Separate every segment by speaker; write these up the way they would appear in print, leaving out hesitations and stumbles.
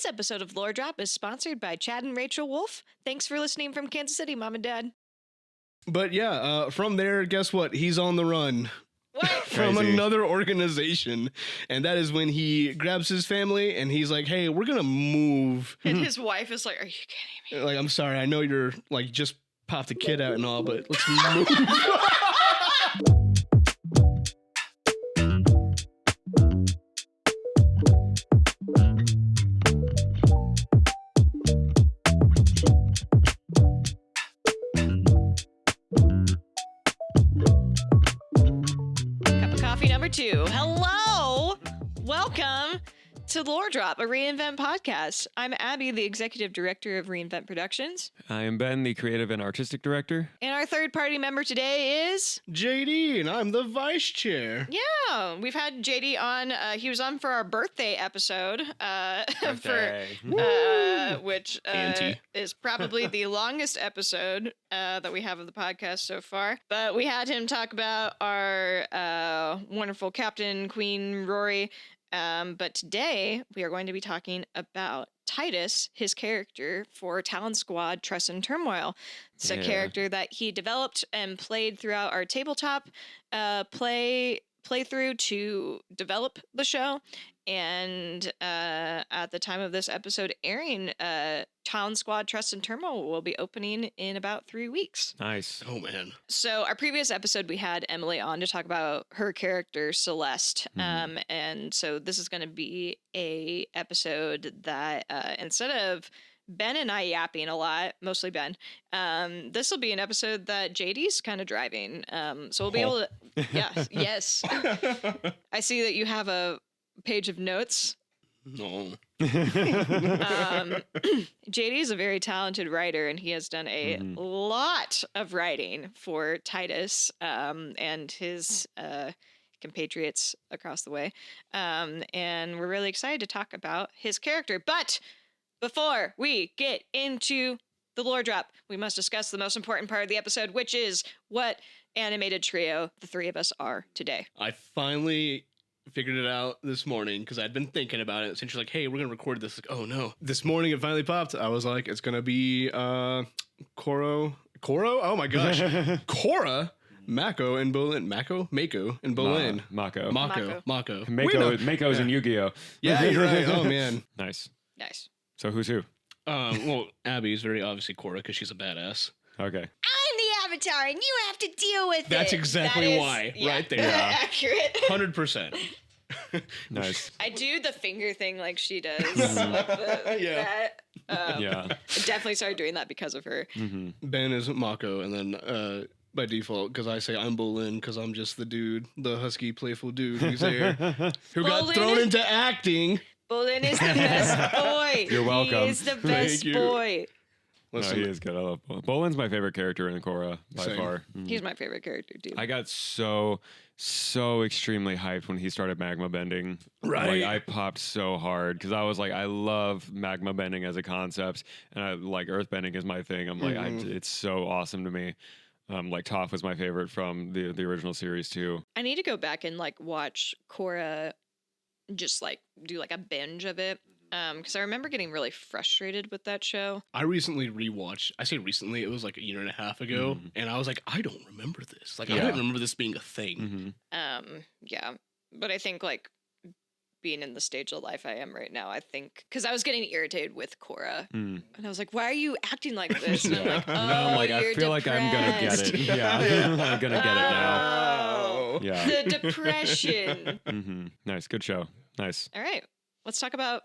Speaker 1: This episode of Lore Drop is sponsored by Chad and Rachel Wolf. Thanks for listening from Kansas City, Mom and Dad.
Speaker 2: But yeah, from there, guess what? He's on the run.
Speaker 1: What?
Speaker 2: From another organization. And that is when he grabs his family and he's like, hey, we're going to move.
Speaker 1: And his wife is like, are you kidding me?
Speaker 2: Like, I'm sorry. I know you're like just popped the kid out and all, but let's move.
Speaker 1: Number 2. Hello! Welcome to Lore Drop, a Reinvent podcast. I'm Abby, the executive director of Reinvent Productions.
Speaker 3: I am Ben, the creative and artistic director.
Speaker 1: And our third party member today is...
Speaker 2: JD, and I'm the vice chair.
Speaker 1: Yeah, we've had JD on. He was on for our birthday episode, which is probably the longest episode that we have of the podcast so far. But we had him talk about our wonderful captain, Queen Rory. But today we are going to be talking about Titus, his character for Talon Squad, Trust and Turmoil. It's a character that he developed and played throughout our tabletop playthrough to develop the show. And at the time of this episode airing, Talon Squad Trust and Turmoil will be opening in about 3 weeks.
Speaker 3: Nice.
Speaker 2: Oh, man.
Speaker 1: So our previous episode, we had Emily on to talk about her character, Celeste. And so this is going to be a episode that instead of Ben and I yapping a lot, mostly Ben, this will be an episode that JD's kind of driving. So we'll be able to... Yes. I see that you have a page of notes.
Speaker 2: No.
Speaker 1: JD is a very talented writer, and he has done a lot of writing for Titus and his compatriots across the way. And we're really excited to talk about his character. But before we get into the lore drop, we must discuss the most important part of the episode, which is what animated trio the three of us are today.
Speaker 2: I finally figured it out this morning because I'd been thinking about it. Since you're like, hey, we're going to record this. Like, oh, no. This morning it finally popped. I was like, it's going to be Koro? Oh, my gosh. Korra, Mako, and Bolin. Mako and Bolin.
Speaker 3: Mako. Mako's in Yu-Gi-Oh!
Speaker 2: Yeah, you're right. Oh, man.
Speaker 3: Nice.
Speaker 1: So
Speaker 3: who's who?
Speaker 2: Well, Abby's very obviously Korra because she's a badass.
Speaker 3: Okay.
Speaker 1: I'm the Avatar, and you have to deal with
Speaker 2: That's
Speaker 1: it.
Speaker 2: exactly why, right there.
Speaker 1: Accurate.
Speaker 2: 100%.
Speaker 3: Nice.
Speaker 1: I do the finger thing like she does. Like I definitely started doing that because of her.
Speaker 2: Ben is Mako, and then by default, because I say I'm Bolin, because I'm just the dude, the husky, playful dude who's there, who got thrown into acting.
Speaker 1: Bolin is the best boy.
Speaker 3: You're welcome.
Speaker 1: He is the best boy.
Speaker 2: Listen,
Speaker 3: he is good. I love Bolin. Bolin's my favorite character in Korra by far.
Speaker 1: He's my favorite character, dude.
Speaker 3: I got so extremely hyped when he started magma bending.
Speaker 2: Right.
Speaker 3: Like, I popped so hard because I was like, I love magma bending as a concept, and I like earth bending is my thing. I'm like, it's so awesome to me. Like Toph was my favorite from the original series too.
Speaker 1: I need to go back and like watch Korra, just like do like a binge of it. Because I remember getting really frustrated with that show.
Speaker 2: I recently rewatched. I say recently, it was like a year and a half ago, and I was like, I don't remember this. Like, I don't remember this being a thing.
Speaker 1: Yeah, but I think like being in the stage of life I am right now, I think because I was getting irritated with Korra, and I was like, why are you acting like this? And I'm like, oh,
Speaker 3: I feel like I'm gonna get it. Yeah, I'm gonna get it now. Yeah,
Speaker 1: the depression.
Speaker 3: Nice, good show. Nice.
Speaker 1: All right, let's talk about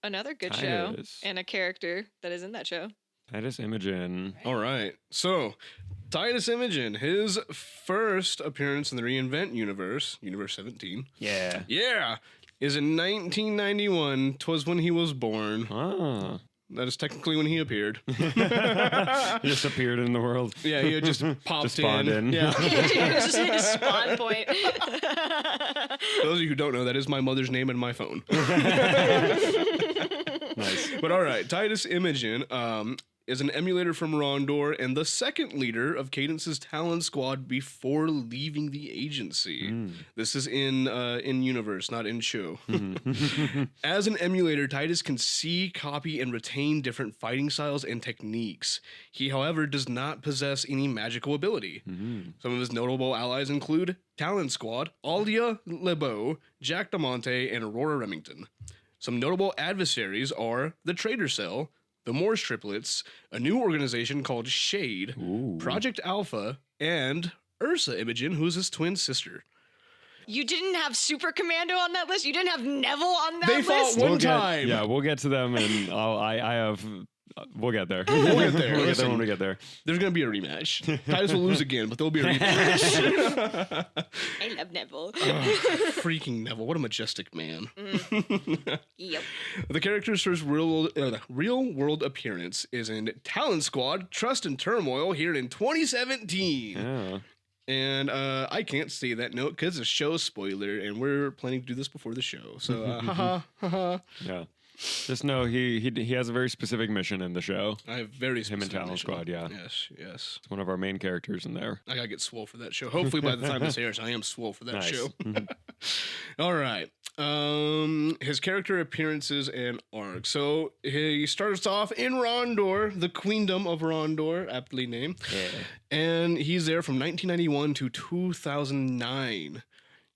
Speaker 1: another good show and a character that is in that show.
Speaker 3: Titus Imogene.
Speaker 2: All right. So, Titus Imogene, his first appearance in the Reinvent universe, Universe 17.
Speaker 3: Yeah.
Speaker 2: Yeah. Is in 1991. 'Twas when he was born.
Speaker 3: Ah.
Speaker 2: That is technically when he appeared.
Speaker 3: He just appeared in the world.
Speaker 2: Yeah, he just popped
Speaker 3: just spawned in.
Speaker 2: Yeah.
Speaker 1: Just his spawn point.
Speaker 2: Those of you who don't know, that is my mother's name in my phone.
Speaker 3: Nice.
Speaker 2: But all right, Titus Imogene is an emulator from Rondor and the second leader of Cadence's Talon Squad before leaving the agency. This is in universe, not in show. As an emulator, Titus can see, copy, and retain different fighting styles and techniques. He, however, does not possess any magical ability. Some of his notable allies include Talon Squad, Alia LeBeau, Jack DeMonte, and Aurora Remington. Some notable adversaries are the Traitor Cell, the Morse Triplets, a new organization called Shade, Project Alpha, and Ursa Imogen, who's his twin sister.
Speaker 1: You didn't have Super Commando on that list? You didn't have Neville on that
Speaker 2: They
Speaker 1: list?
Speaker 2: fought one time.
Speaker 3: Yeah, we'll get to them, and I have. We'll get there.
Speaker 2: We'll get there.
Speaker 3: We'll get there
Speaker 2: Listen,
Speaker 3: when we get there.
Speaker 2: There's going to be a rematch. Titus will lose again, but there'll be a rematch.
Speaker 1: I love Neville.
Speaker 2: Freaking Neville. What a majestic man.
Speaker 1: Yep.
Speaker 2: The character's first real world appearance is in Talon Squad, Trust and Turmoil, here in 2017.
Speaker 3: Yeah.
Speaker 2: And I can't say that note because it's a show spoiler, and we're planning to do this before the show. So, haha.
Speaker 3: Yeah. Just know he has a very specific mission in the show.
Speaker 2: I have very specific
Speaker 3: Him and Talon
Speaker 2: mission.
Speaker 3: Squad, yeah.
Speaker 2: Yes.
Speaker 3: It's one of our main characters in there.
Speaker 2: I gotta get swole for that show. Hopefully by the time this airs, I am swole for that
Speaker 3: Nice.
Speaker 2: show. All right. His character appearances and arc. So he starts off in Rondor, the Queendom of Rondor, aptly named.
Speaker 3: Yeah.
Speaker 2: And he's there from 1991 to 2009.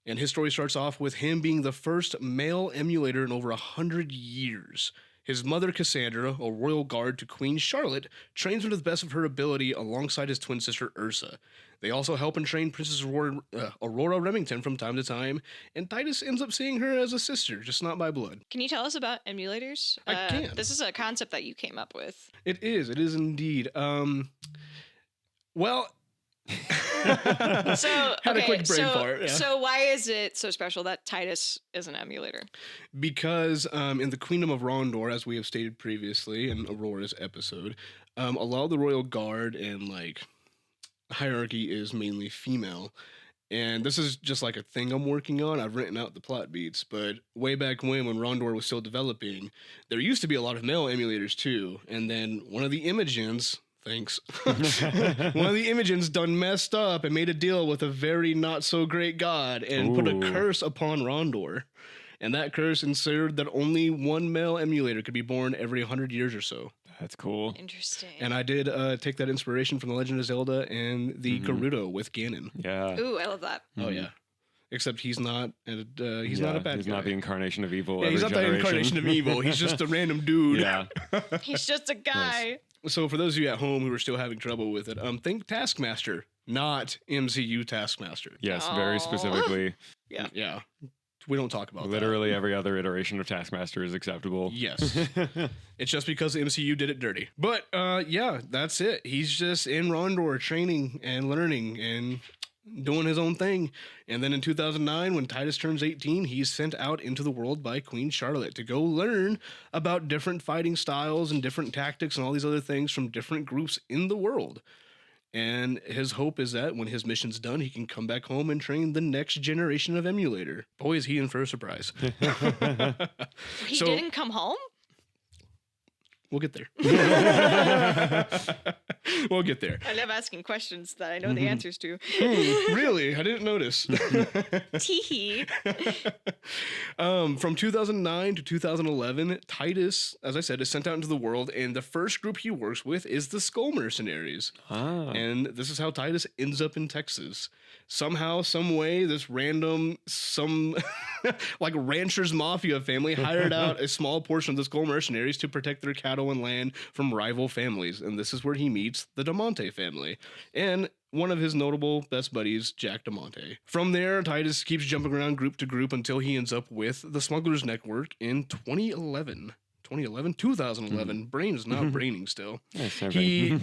Speaker 2: And his story starts off with him being the first male emulator in over 100 years. His mother, Cassandra, a royal guard to Queen Charlotte, trains him to the best of her ability alongside his twin sister, Ursa. They also help and train Princess Aurora Remington from time to time, and Titus ends up seeing her as a sister, just not by blood.
Speaker 1: Can you tell us about emulators?
Speaker 2: I can.
Speaker 1: This is a concept that you came up with.
Speaker 2: It is indeed. Well...
Speaker 1: So
Speaker 2: Had a quick brain
Speaker 1: so,
Speaker 2: fart, yeah.
Speaker 1: So why is it so special that Titus is an emulator?
Speaker 2: Because in the Queendom of Rondor, as we have stated previously in Aurora's episode, a lot of the royal guard and like hierarchy is mainly female. And this is just like a thing I'm working on. I've written out the plot beats, but way back when Rondor was still developing, there used to be a lot of male emulators too. And then one of the Imogens, thanks, one of the Imogens done messed up and made a deal with a very not so great god and put a curse upon Rondor. And that curse ensured that only one male emulator could be born every 100 years or so.
Speaker 3: That's cool.
Speaker 1: Interesting.
Speaker 2: And I did take that inspiration from The Legend of Zelda and the Gerudo with Ganon.
Speaker 3: Yeah.
Speaker 1: Ooh, I love that.
Speaker 2: Oh, yeah. Except he's not he's not a bad
Speaker 3: He's
Speaker 2: guy.
Speaker 3: not the incarnation of evil.
Speaker 2: Yeah, he's not the incarnation of evil. He's just a random dude.
Speaker 3: Yeah.
Speaker 1: He's just a guy.
Speaker 2: So for those of you at home who are still having trouble with it, think Taskmaster, not MCU Taskmaster.
Speaker 3: Yes,
Speaker 1: Aw.
Speaker 3: very specifically.
Speaker 2: Yeah. We don't talk about
Speaker 3: Literally every other iteration of Taskmaster is acceptable.
Speaker 2: that. Yes. It's just because the MCU did it dirty. But yeah, that's it. He's just in Rondor training and learning and doing his own thing. And then in 2009, when Titus turns 18, he's sent out into the world by Queen Charlotte to go learn about different fighting styles and different tactics and all these other things from different groups in the world. And his hope is that when his mission's done, he can come back home and train the next generation of emulator. Boy, is he in for a surprise.
Speaker 1: He
Speaker 2: So-
Speaker 1: didn't come home?
Speaker 2: We'll get there. We'll get there.
Speaker 1: I love asking questions that I know the answers to.
Speaker 2: Really? I didn't notice.
Speaker 1: Teehee.
Speaker 2: From 2009 to 2011, Titus, as I said, is sent out into the world, and the first group he works with is the Skull Mercenaries.
Speaker 3: Ah.
Speaker 2: And this is how Titus ends up in Texas. Somehow, some way, this random, like rancher's mafia family hired out a small portion of the Skull Mercenaries to protect their cattle and land from rival families. And this is where he meets the DeMonte family. And one of his notable best buddies, Jack DeMonte. From there, Titus keeps jumping around group to group until he ends up with the Smugglers Network in 2011. 2011? Brain's not braining still. He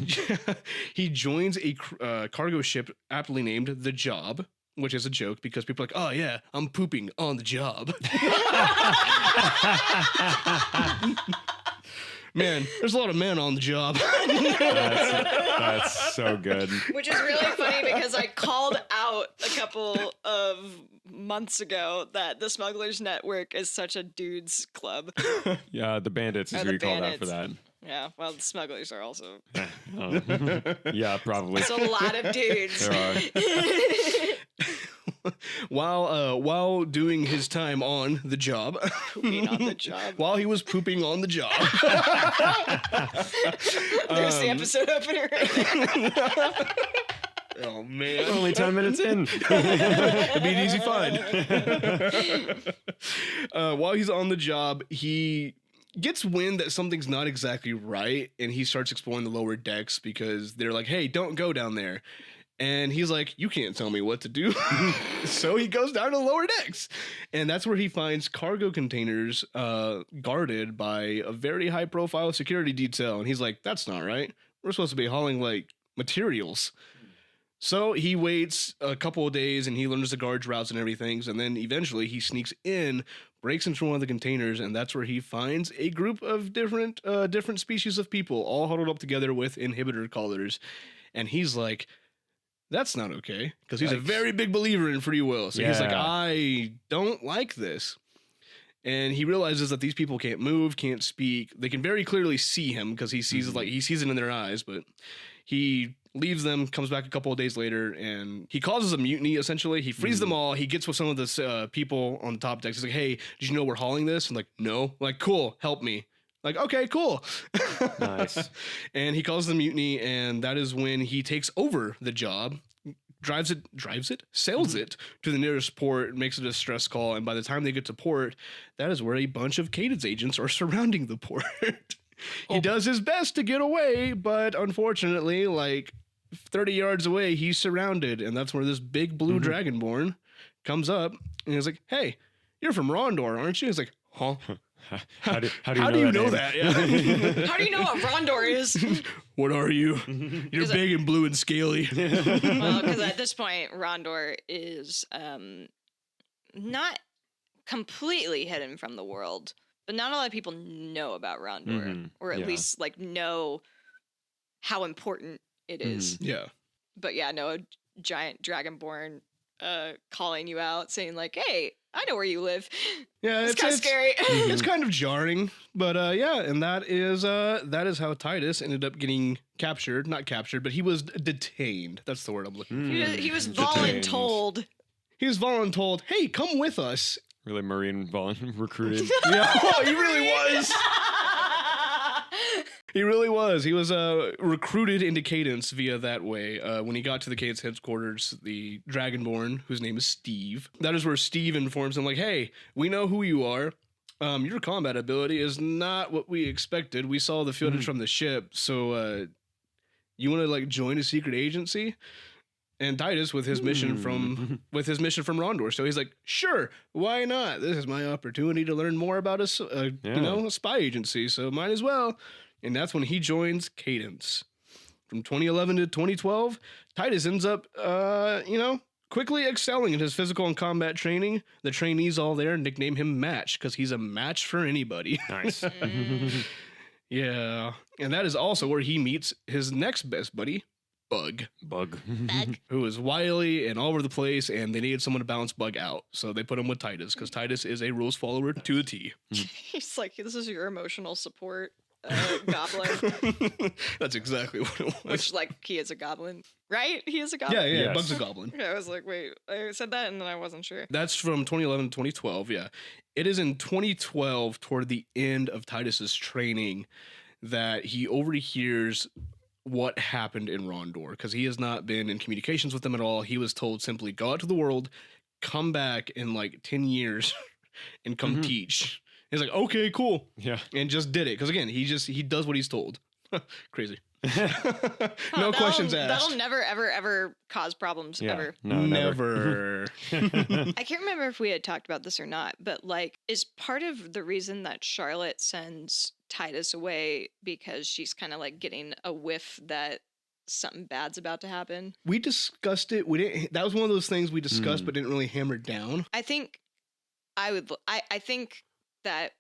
Speaker 2: joins a cargo ship aptly named The Job, which is a joke because people are like, oh yeah, I'm pooping on the job. Man, there's a lot of men on the job.
Speaker 3: That's so good.
Speaker 1: Which is really funny because I called out a couple of months ago that the Smugglers Network is such a dude's club.
Speaker 3: Yeah, the bandits is
Speaker 1: Or
Speaker 3: who
Speaker 1: the
Speaker 3: you called out for
Speaker 1: bandits.
Speaker 3: that.
Speaker 1: Yeah, well, the smugglers are also.
Speaker 3: Yeah, probably.
Speaker 1: It's a lot of dudes.
Speaker 3: There are.
Speaker 2: While doing his time on the job,
Speaker 1: Pooping on the job.
Speaker 2: while he was pooping on the job.
Speaker 1: There's the episode opener right there.
Speaker 2: Oh man,
Speaker 3: We're only 10 minutes in.
Speaker 2: it'd be an easy find. While he's on the job, he gets wind that something's not exactly right, and he starts exploring the lower decks because they're like, "Hey, don't go down there." And he's like, "You can't tell me what to do." So he goes down to the lower decks. And that's where he finds cargo containers guarded by a very high profile security detail. And he's like, "That's not right. We're supposed to be hauling like materials." So he waits a couple of days and he learns the guard routes and everything. And then eventually he sneaks in, breaks into one of the containers, and that's where he finds a group of different species of people all huddled up together with inhibitor collars. And he's like, "That's not okay," because he's a very big believer in free will. So he's like, "I don't like this." And he realizes that these people can't move, can't speak. They can very clearly see him because he sees he sees it in their eyes, but he leaves them, comes back a couple of days later, and he causes a mutiny, essentially. He frees them all. He gets with some of the people on the top decks. He's like, "Hey, did you know we're hauling this?" And like, "No." Like, "Cool, help me." Like, "Okay, cool."
Speaker 3: Nice.
Speaker 2: And he calls the mutiny, and that is when he takes over the job, sails it to the nearest port, makes a distress call, and by the time they get to port, that is where a bunch of Cadence agents are surrounding the port. He does his best to get away, but unfortunately, like 30 yards away, he's surrounded, and that's where this big blue dragonborn comes up, and he's like, "Hey, you're from Rondor, aren't you?" He's like, "Huh?
Speaker 3: How do
Speaker 2: How do you know that? Yeah.
Speaker 1: How do you know what Rondor is?
Speaker 2: What are you? You're big and blue and scaly."
Speaker 1: Well, because at this point, Rondor is not completely hidden from the world, but not a lot of people know about Rondor, or at least like know how important it is.
Speaker 2: Yeah.
Speaker 1: But yeah, no, a giant dragonborn calling you out, saying like, "Hey, I know where you live."
Speaker 2: Yeah,
Speaker 1: It's kind of scary.
Speaker 2: It's kind of jarring, but yeah, and that is how Titus ended up getting captured. Not captured, but he was detained. That's the word I'm looking for.
Speaker 1: He was
Speaker 3: Detained.
Speaker 1: voluntold.
Speaker 2: He was voluntold, "Hey, come with us."
Speaker 3: Really Marine recruited.
Speaker 2: Yeah, oh, he really was. He really was. He was recruited into Cadence via that way. When he got to the Cadence headquarters, the Dragonborn, whose name is Steve, that is where Steve informs him, like, "Hey, we know who you are. Your combat ability is not what we expected. We saw the footage from the ship, so you want to like join a secret agency?" And Titus with his mission from Rondor, so he's like, "Sure, why not? This is my opportunity to learn more about a spy agency, so might as well." And that's when he joins Cadence. From 2011 to 2012, Titus ends up, quickly excelling in his physical and combat training. The trainees all there nickname him Match because he's a match for anybody.
Speaker 3: Nice.
Speaker 2: Yeah, and that is also where he meets his next best buddy, Bug, who is wily and all over the place, and they needed someone to balance Bug out, so they put him with Titus because Titus is a rules follower to the T.
Speaker 1: He's like, "This is your emotional support goblin."
Speaker 2: That's exactly what it was.
Speaker 1: Which, like, he is a goblin, right? He is a goblin.
Speaker 2: Yeah,
Speaker 3: Yes.
Speaker 2: Bug's a goblin.
Speaker 1: Yeah, I was like, wait, I said that and then I wasn't sure.
Speaker 2: That's from 2011 to 2012, yeah. It is in 2012, toward the end of Titus's training, that he overhears what happened in Rondor, because he has not been in communications with them at all. He was told simply, "Go out to the world, come back in like 10 years, and come teach." He's like, "Okay, cool."
Speaker 3: Yeah.
Speaker 2: And just did it. Because again, he does what he's told. Crazy. No
Speaker 1: That'll-
Speaker 2: questions asked.
Speaker 1: That'll never, ever, ever cause problems,
Speaker 3: Yeah.
Speaker 1: ever.
Speaker 3: No,
Speaker 2: Never.
Speaker 1: I can't remember if we had talked about this or not, but like, is part of the reason that Charlotte sends Titus away because she's kind of like getting a whiff that something bad's about to happen?
Speaker 2: We discussed it. We didn't. That was one of those things we discussed, but didn't really hammer down.
Speaker 1: I think I think that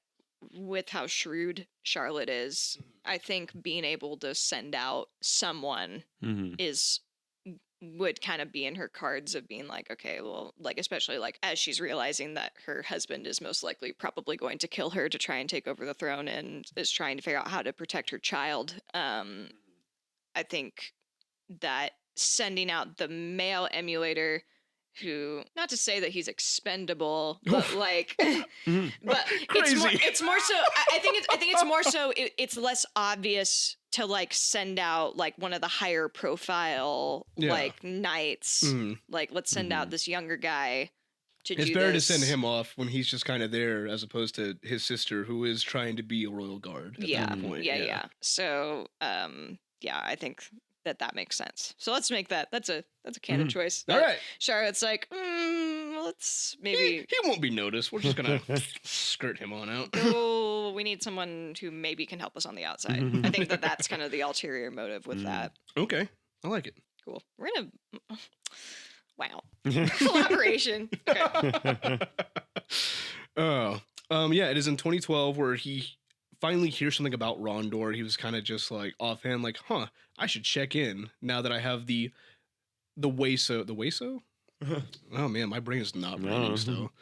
Speaker 1: with how shrewd Charlotte is, I think being able to send out someone is would kind of be in her cards of being like, okay, well, like, especially like as she's realizing that her husband is most likely probably going to kill her to try and take over the throne and is trying to figure out how to protect her child. I think that sending out the male emulator who, not to say that he's expendable, but like, but it's more so, I think it's more so, it's less obvious to like send out like one of the higher profile like knights. Like, let's send out this younger guy to do this.
Speaker 2: It's better to send him off when he's just kind of there as opposed to his sister who is trying to be a royal guard at that point.
Speaker 1: Yeah. So, I think that makes sense. So let's make that's a canon choice.
Speaker 2: All right.
Speaker 1: Charlotte's like, let's maybe
Speaker 2: he won't be noticed. We're just gonna skirt him on out.
Speaker 1: Oh, we need someone who maybe can help us on the outside. I think that's kind of the ulterior motive with that.
Speaker 2: Okay, I like it.
Speaker 1: Cool. We're gonna wow collaboration. Okay.
Speaker 2: It is in 2012 where he finally hears something about Rondor. He was kind of just like offhand, like, I should check in now that I have the Wayso. The Wayso? Oh man, my brain is not running still.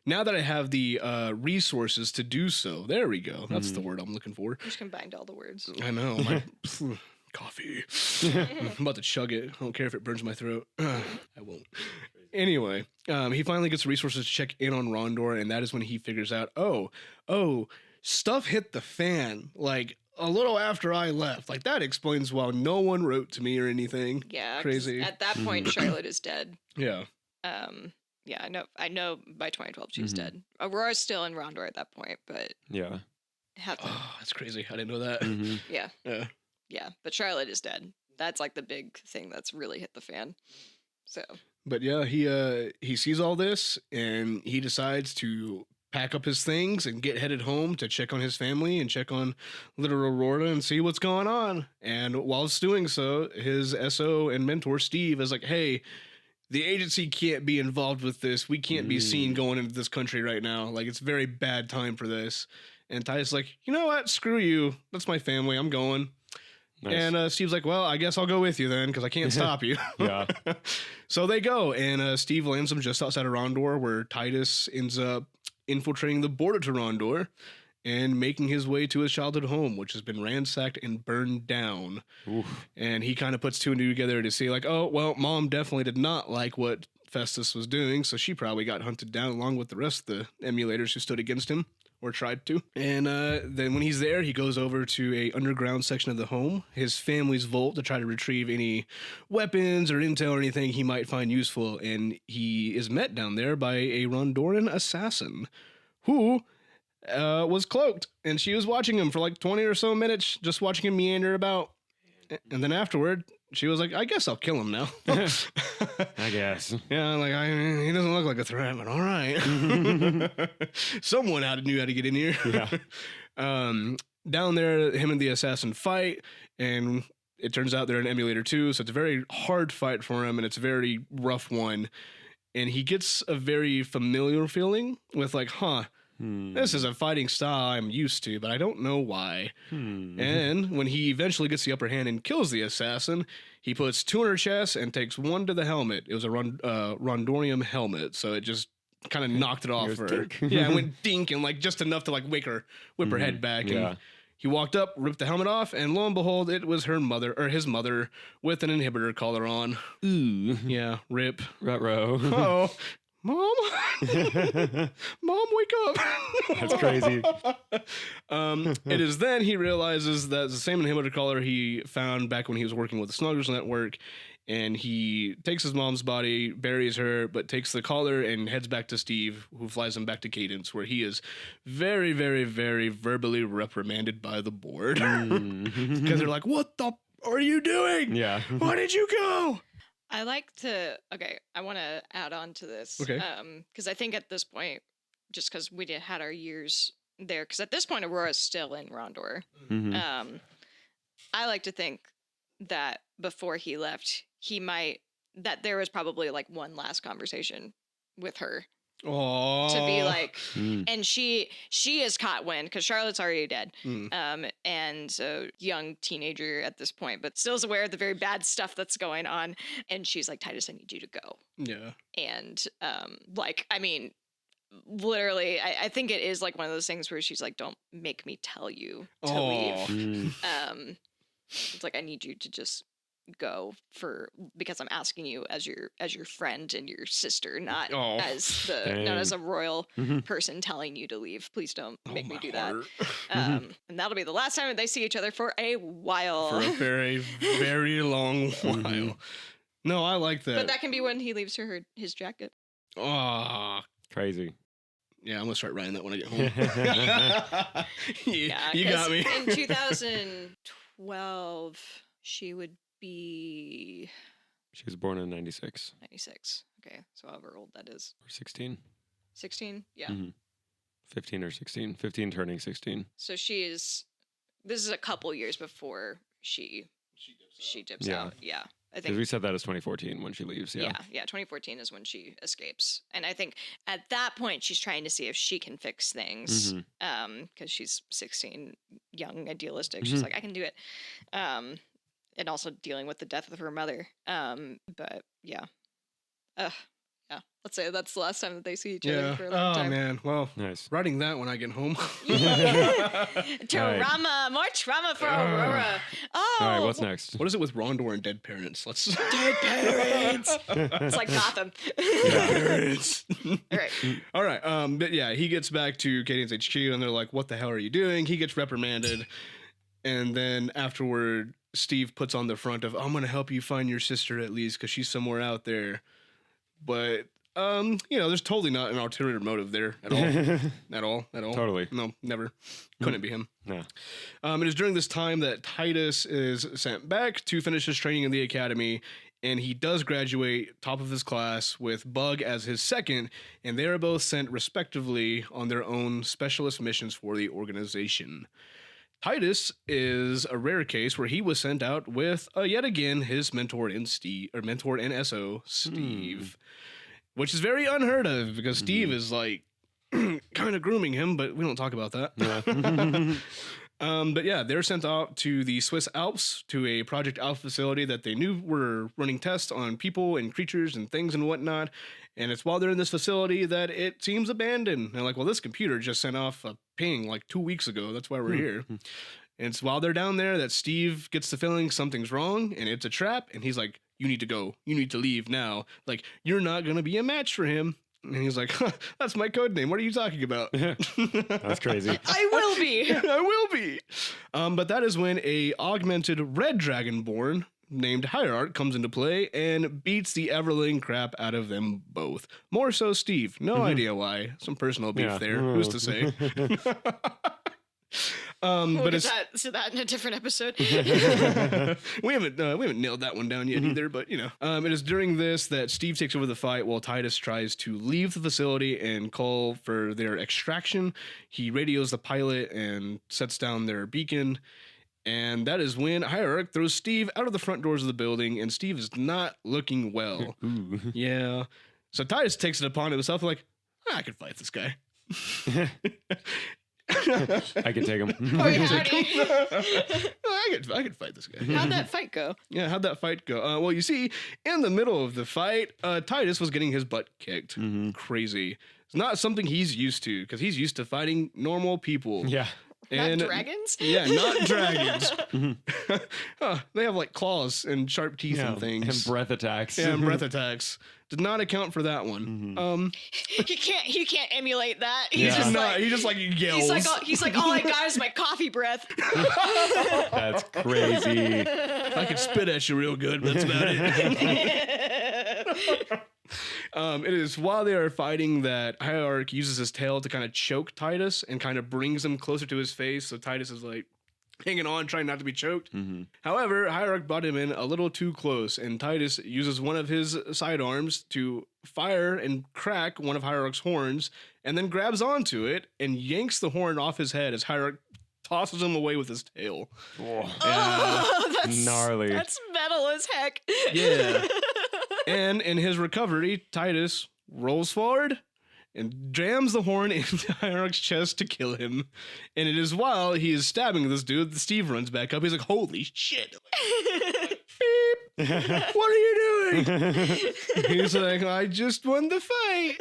Speaker 2: Now that I have the resources to do so, there we go. That's the word I'm looking for.
Speaker 1: I just combined all the words.
Speaker 2: I know. My coffee. I'm about to chug it. I don't care if it burns my throat. I won't. Anyway, he finally gets the resources to check in on Rondor, and that is when he figures out, stuff hit the fan, like, a little after I left. Like, that explains why no one wrote to me or anything.
Speaker 1: Yeah.
Speaker 2: Crazy.
Speaker 1: At that point, Charlotte is dead.
Speaker 2: Yeah.
Speaker 1: Yeah, I know by 2012 she's dead. Aurora's still in Rondor at that point, but...
Speaker 3: Yeah.
Speaker 2: Oh, that's crazy. I didn't know that.
Speaker 1: Yeah.
Speaker 2: Yeah.
Speaker 1: Yeah, but Charlotte is dead. That's like the big thing that's really hit the fan. So...
Speaker 2: But yeah, he sees all this, and he decides to pack up his things and get headed home to check on his family and check on little Aurora and see what's going on. And whilst doing so, his SO and mentor, Steve, is like, hey, the agency can't be involved with this. We can't be seen going into this country right now. Like, it's a very bad time for this. And Titus is like, you know what? Screw you. That's my family. I'm going. Nice. And Steve's like, well, I guess I'll go with you then because I can't stop you.
Speaker 3: Yeah.
Speaker 2: So they go, and Steve lands them just outside of Rondor, where Titus ends up infiltrating the border to Rondor and making his way to his childhood home, which has been ransacked and burned down. Oof. And he kind of puts two and two together to see, like, oh, well, Mom definitely did not like what Festus was doing, so she probably got hunted down along with the rest of the emulators who stood against him. Or tried to. And then when he's there, he goes over to a underground section of the home, his family's vault, to try to retrieve any weapons or intel or anything he might find useful. And he is met down there by a Rondoran assassin who was cloaked. And she was watching him for like 20 or so minutes, just watching him meander about. And then afterward, she was like, I guess I'll kill him now.
Speaker 3: I guess.
Speaker 2: Yeah, like, he doesn't look like a threat, but all right. Someone knew how to get in here.
Speaker 3: Yeah.
Speaker 2: Down there, him and the assassin fight, and it turns out they're an emulator too, so it's a very hard fight for him, and it's a very rough one. And he gets a very familiar feeling with like, this is a fighting style I'm used to, but I don't know why. And when he eventually gets the upper hand and kills the assassin, he puts two on her chest and takes one to the helmet. It was a Rondorium helmet, so it just kind of knocked it off her. Yeah, it went dink and like just enough to like whip her head back.
Speaker 3: Yeah.
Speaker 2: And he walked up, ripped the helmet off, and lo and behold, it was his mother with an inhibitor collar on.
Speaker 3: Ooh.
Speaker 2: Yeah, rip.
Speaker 3: Ruh-roh.
Speaker 2: Oh. Mom, Mom, wake up!
Speaker 3: That's crazy.
Speaker 2: It is then he realizes that it's the same inhibitor collar he found back when he was working with the Snuggers Network, and he takes his mom's body, buries her, but takes the collar and heads back to Steve, who flies him back to Cadence, where he is very, very, very verbally reprimanded by the board because they're like, "What the are you doing?
Speaker 3: Yeah,
Speaker 2: why did you go?"
Speaker 1: I want to add on to this.
Speaker 2: Okay.
Speaker 1: Because I think at this point, just because we had our years there, because at this point, Aurora's still in Rondor. I like to think that before he left, that there was probably like one last conversation with her.
Speaker 2: Aww.
Speaker 1: to be like, and she is caught wind because Charlotte's already dead, and so young teenager at this point, but still is aware of the very bad stuff that's going on, and she's like, Titus, I need you to go.
Speaker 2: Yeah.
Speaker 1: And like, I mean, literally, I think it is like one of those things where she's like, don't make me tell you to leave. It's like, I need you to just go because I'm asking you as your friend and your sister, not as a royal person telling you to leave. Please don't make me do that. And that'll be the last time that they see each other for a while.
Speaker 2: For a very, very long while. No, I like that.
Speaker 1: But that can be when he leaves her his jacket.
Speaker 2: Oh,
Speaker 3: crazy.
Speaker 2: Yeah, I'm gonna start writing that when I get home. You got me.
Speaker 1: In 2012, she would be.
Speaker 3: She was born in 96.
Speaker 1: 96. Okay, so however old that is.
Speaker 3: Or 16.
Speaker 1: 16. Yeah.
Speaker 3: 15 or 16. 15 turning 16.
Speaker 1: So she is. This is a couple years before she dips out. Yeah. I think
Speaker 3: we said that as 2014 when she leaves. Yeah.
Speaker 1: 2014 is when she escapes, and I think at that point she's trying to see if she can fix things, because she's 16, young, idealistic. She's like, I can do it, and also dealing with the death of her mother. But yeah, let's say that's the last time that they see each other for a long time.
Speaker 2: Oh man, well,
Speaker 3: nice.
Speaker 2: Writing that when I get home.
Speaker 1: Trauma, more trauma for Aurora. Oh,
Speaker 3: all right, what's next?
Speaker 2: What is it with Rondor and dead parents? Let's
Speaker 1: dead parents. It's like Gotham.
Speaker 2: Parents.
Speaker 1: All right.
Speaker 2: But yeah, he gets back to Cadian's HQ, and they're like, "What the hell are you doing?" He gets reprimanded, and then afterward, Steve puts on the front of, "I'm gonna help you find your sister at least, because she's somewhere out there." But there's totally not an ulterior motive there at all. at all.
Speaker 3: Totally.
Speaker 2: No, never. Couldn't be him.
Speaker 3: No.
Speaker 2: It is during this time that Titus is sent back to finish his training in the academy, and he does graduate top of his class with Bug as his second, and they are both sent respectively on their own specialist missions for the organization. Titus is a rare case where he was sent out with yet again his mentor in SO, Steve. Which is very unheard of because Steve is like kind of grooming him, but we don't talk about that. Yeah. But yeah, they're sent out to the Swiss Alps to a Project Alpha facility that they knew were running tests on people and creatures and things and whatnot. And it's while they're in this facility that it seems abandoned. And like, well, this computer just sent off a ping like 2 weeks ago. That's why we're here. And it's while they're down there that Steve gets the feeling something's wrong and it's a trap. And he's like, you need to go. You need to leave now. Like, you're not going to be a match for him. And he's like, that's my code name. What are you talking about?
Speaker 3: That's crazy.
Speaker 1: I will be.
Speaker 2: I will be. But that is when a augmented red dragonborn named Hierarch comes into play and beats the Everling crap out of them both. More so Steve. No idea why. Some personal beef there. Who's to say?
Speaker 1: We'll get that in a different episode.
Speaker 2: we haven't nailed that one down yet either, but it is during this that Steve takes over the fight while Titus tries to leave the facility and call for their extraction. He radios the pilot and sets down their beacon, and that is when Hierarch throws Steve out of the front doors of the building, and Steve is not looking well. Yeah. So Titus takes it upon himself like, I could fight this guy.
Speaker 3: I can take him.
Speaker 2: I could fight this guy.
Speaker 1: How'd that fight go?
Speaker 2: Yeah, how'd that fight go? Well, you see, in the middle of the fight, Titus was getting his butt kicked. Crazy. It's not something he's used to, because he's used to fighting normal people.
Speaker 3: Yeah.
Speaker 2: And,
Speaker 1: not dragons?
Speaker 2: Yeah, not dragons. They have like claws and sharp teeth and things.
Speaker 3: And breath attacks.
Speaker 2: Yeah, and breath attacks. Did not account for that one.
Speaker 1: He can't emulate that.
Speaker 2: He just yells.
Speaker 1: He's like, all I got is my coffee breath.
Speaker 3: That's crazy.
Speaker 2: I can spit at you real good, but that's about it. It is while they are fighting that Hierarch uses his tail to kind of choke Titus and kind of brings him closer to his face. So Titus is like hanging on, trying not to be choked. However, Hierarch brought him in a little too close, and Titus uses one of his sidearms to fire and crack one of Hierarch's horns, and then grabs onto it and yanks the horn off his head as Hierarch tosses him away with his tail.
Speaker 1: That's
Speaker 3: gnarly.
Speaker 1: That's metal as heck.
Speaker 2: Yeah. And in his recovery, Titus rolls forward and jams the horn into Hierarch's chest to kill him. And it is while he is stabbing this dude that Steve runs back up. He's like, holy shit. Beep. What are you doing? He's like, I just won the fight.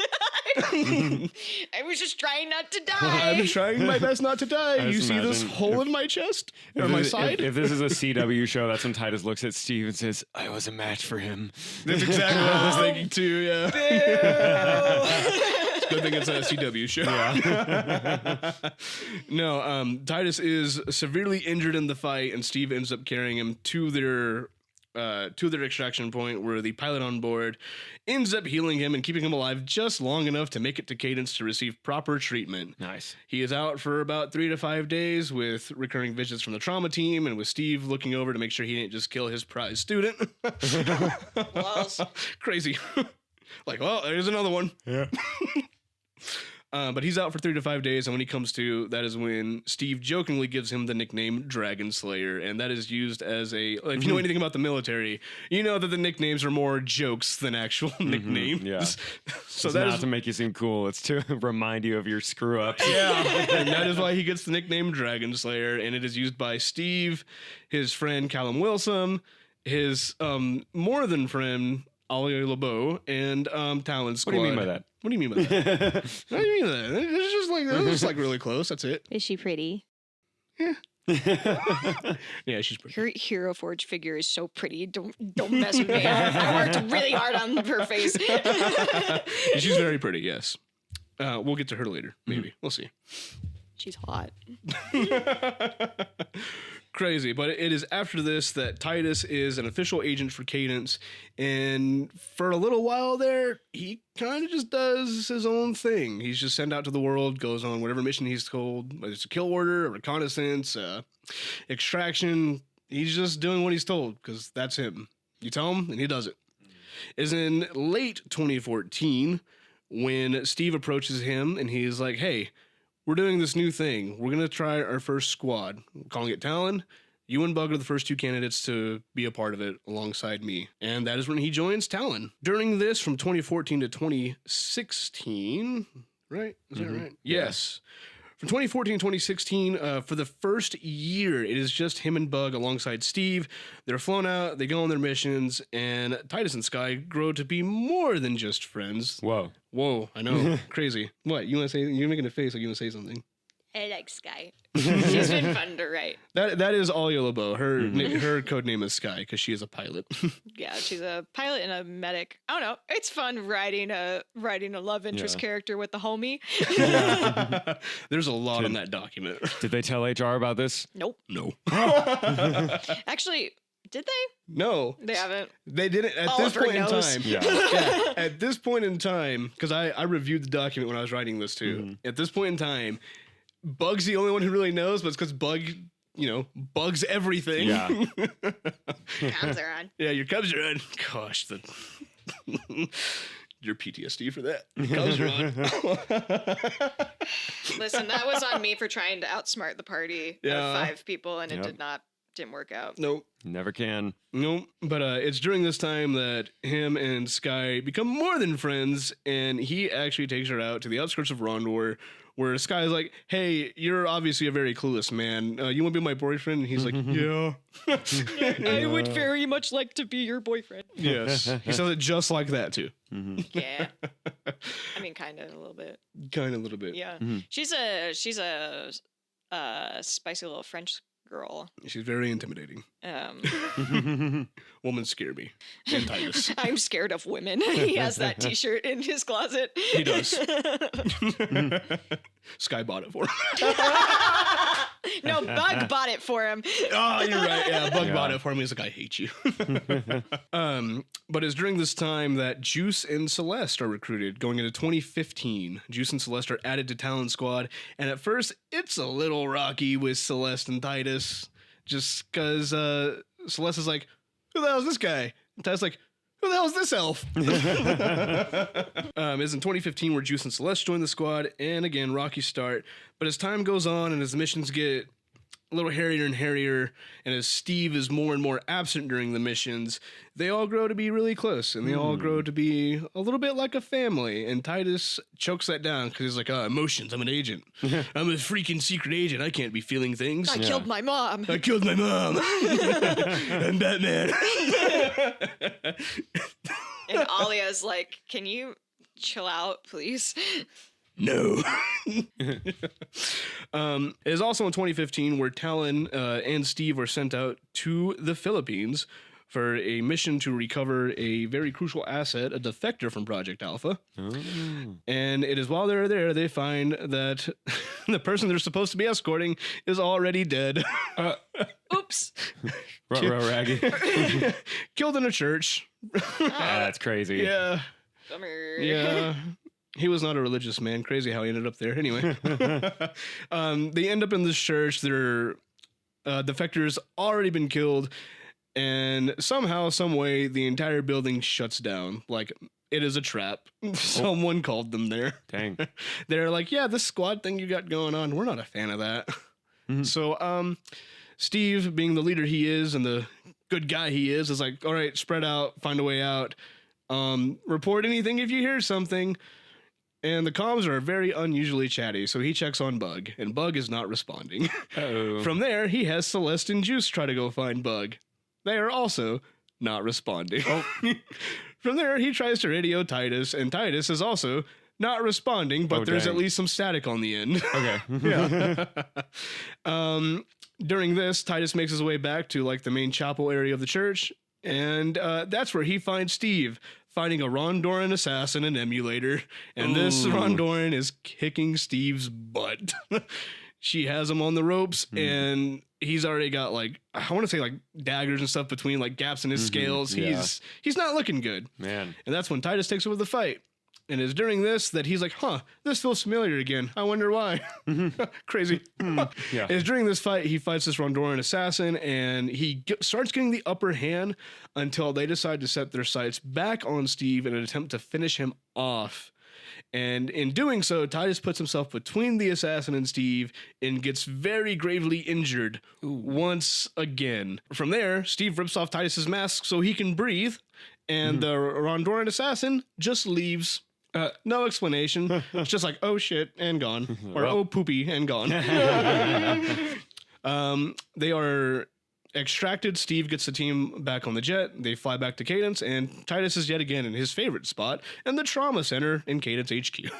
Speaker 1: I was just trying not to die.
Speaker 2: I'm trying my best not to die. You see this hole in my chest? Or my side?
Speaker 3: If this is a CW show, that's when Titus looks at Steve and says, I was a match for him.
Speaker 2: That's exactly what I was thinking too, yeah. It's a good thing it's a CW show. Yeah. No, Titus is severely injured in the fight, and Steve ends up carrying him to their extraction point, where the pilot on board ends up healing him and keeping him alive just long enough to make it to Cadence to receive proper treatment.
Speaker 3: Nice.
Speaker 2: He is out for about 3 to 5 days with recurring visits from the trauma team, and with Steve looking over to make sure he didn't just kill his prize student. Crazy. Like, well, there's another one. Yeah. But he's out for 3 to 5 days, and when he comes to, that is when Steve jokingly gives him the nickname Dragon Slayer, and that is used as a, if you know anything about the military, you know that the nicknames are more jokes than actual nicknames.
Speaker 3: Yeah.
Speaker 2: So
Speaker 3: it's
Speaker 2: that
Speaker 3: not
Speaker 2: is
Speaker 3: to make you seem cool, it's to remind you of your screw-ups.
Speaker 2: Yeah, and that is why he gets the nickname Dragon Slayer, and it is used by Steve, his friend Callum Wilson, his more than friend Ollie LeBeau, and Talon Squad.
Speaker 3: What do you mean by that?
Speaker 2: What do you mean by that? What do you mean by that? It's just like really close. That's it.
Speaker 1: Is she pretty?
Speaker 2: Yeah. Yeah, she's pretty.
Speaker 1: Her Hero Forge figure is so pretty. Don't mess with me. I worked really hard on her face.
Speaker 2: She's very pretty. Yes. We'll get to her later. Maybe we'll see.
Speaker 1: She's hot.
Speaker 2: Crazy, but it is after this that Titus is an official agent for Cadence, and for a little while there, he kind of just does his own thing. He's just sent out to the world, goes on whatever mission he's told, whether it's a kill order, a reconnaissance, extraction. He's just doing what he's told, because that's him. You tell him, and he does it. Is in late 2014 when Steve approaches him, and he's like, hey, we're doing this new thing. We're going to try our first squad. We're calling it Talon. You and Bug are the first 2 candidates to be a part of it alongside me. And that is when he joins Talon. During this, from 2014 to 2016, right? Is that right? Yes. From 2014 to 2016, for the first year, it is just him and Bug alongside Steve. They're flown out, they go on their missions, and Titus and Sky grow to be more than just friends.
Speaker 3: Whoa,
Speaker 2: I know. Crazy. What? You want to say? You're making a face like you want to say something.
Speaker 1: I like Sky. She's been fun to write.
Speaker 2: That is Ollie LeBeau. Her code name is Sky because she is a pilot.
Speaker 1: Yeah, she's a pilot and a medic. I don't know. It's fun writing a love interest character with the homie.
Speaker 2: Yeah. There's a lot on that document.
Speaker 3: Did they tell HR about this?
Speaker 1: Nope.
Speaker 2: No.
Speaker 1: Actually, did they?
Speaker 2: No.
Speaker 1: They haven't.
Speaker 2: They didn't at
Speaker 1: Oliver
Speaker 2: this point
Speaker 1: knows.
Speaker 2: in time. Yeah. At this point in time, because I reviewed the document when I was writing this too. At this point in time, Bug's the only one who really knows, but it's because Bug, bugs everything.
Speaker 3: Yeah.
Speaker 1: Cubs are on.
Speaker 2: Yeah, your Cubs are on. Gosh, your PTSD for that. Cubs are on.
Speaker 1: Listen, that was on me for trying to outsmart the party of 5 people, and it didn't work out.
Speaker 2: Nope.
Speaker 3: Never can.
Speaker 2: Nope. But it's during this time that him and Sky become more than friends, and he actually takes her out to the outskirts of Rondor, where Sky's like, hey, you're obviously a very clueless man. You want to be my boyfriend? And he's like, yeah.
Speaker 1: I would very much like to be your boyfriend.
Speaker 2: Yes. He says it just like that, too.
Speaker 1: Yeah. I mean, kind of a little bit.
Speaker 2: Kind of a little bit.
Speaker 1: Yeah. She's a spicy little French girl.
Speaker 2: She's very intimidating. Women scare me. And Titus.
Speaker 1: I'm scared of women. He has that t-shirt in his closet.
Speaker 2: He does. Sky bought it for him.
Speaker 1: No, Bug bought it for him.
Speaker 2: Oh, you're right. Yeah, Bug bought it for me. He's like, I hate you. But it's during this time that Juice and Celeste are recruited. Going into 2015, Juice and Celeste are added to Talon Squad. And at first, it's a little rocky with Celeste and Titus. Just because Celeste is like, who the hell is this guy? And Titus is like, who the hell is this elf? It's in 2015 where Juice and Celeste join the squad, and again, rocky start. But as time goes on and as the missions get a little hairier and hairier, and as Steve is more and more absent during the missions, they all grow to be really close, and they all grow to be a little bit like a family. And Titus chokes that down because he's like, emotions, I'm an agent. I'm a freaking secret agent. I can't be feeling things.
Speaker 1: I killed my mom.
Speaker 2: I killed my mom. I'm Batman.
Speaker 1: And Alia's like, can you chill out, please?
Speaker 2: No. It is also in 2015 where Talon and Steve were sent out to the Philippines for a mission to recover a very crucial asset, a defector from Project Alpha. And it is while they're there, they find that the person they're supposed to be escorting is already dead.
Speaker 1: Oops.
Speaker 3: Ruh-roh, Raggy.
Speaker 2: Killed in a church.
Speaker 3: That's crazy.
Speaker 2: Yeah.
Speaker 1: Bummer.
Speaker 2: Yeah. He was not a religious man. Crazy how he ended up there. Anyway, they end up in this church. Their defectors already been killed, and somehow, some way, the entire building shuts down. Like it is a trap. Someone called them there.
Speaker 3: Dang.
Speaker 2: They're like, yeah, this squad thing you got going on, we're not a fan of that. So, Steve, being the leader he is and the good guy he is like, all right, spread out, find a way out. Report anything if you hear something. And the comms are very unusually chatty, so he checks on Bug, and Bug is not responding. From there, he has Celeste and Juice try to go find Bug. They are also not responding. From there, he tries to radio Titus, and Titus is also not responding, but there's at least some static on the end.
Speaker 3: Okay.
Speaker 2: Yeah. During this, Titus makes his way back to like the main chapel area of the church, and that's where he finds Steve finding a Rondoran assassin and emulator, and this Rondoran is kicking Steve's butt. She has him on the ropes, and he's already got like, I want to say like daggers and stuff between like gaps in his scales. He's not looking good,
Speaker 3: man.
Speaker 2: And that's when Titus takes over the fight. And it's during this that he's like, this feels familiar again. I wonder why. Crazy. Yeah. It's during this fight, he fights this Rondoran assassin, and he starts getting the upper hand until they decide to set their sights back on Steve in an attempt to finish him off. And in doing so, Titus puts himself between the assassin and Steve and gets very gravely injured once again. From there, Steve rips off Titus's mask so he can breathe, and the Rondoran assassin just leaves. No explanation. It's just like, oh shit, and gone. Or oh poopy, and gone. They are extracted. Steve gets the team back on the jet. They fly back to Cadence, and Titus is yet again in his favorite spot, in the trauma center in Cadence HQ.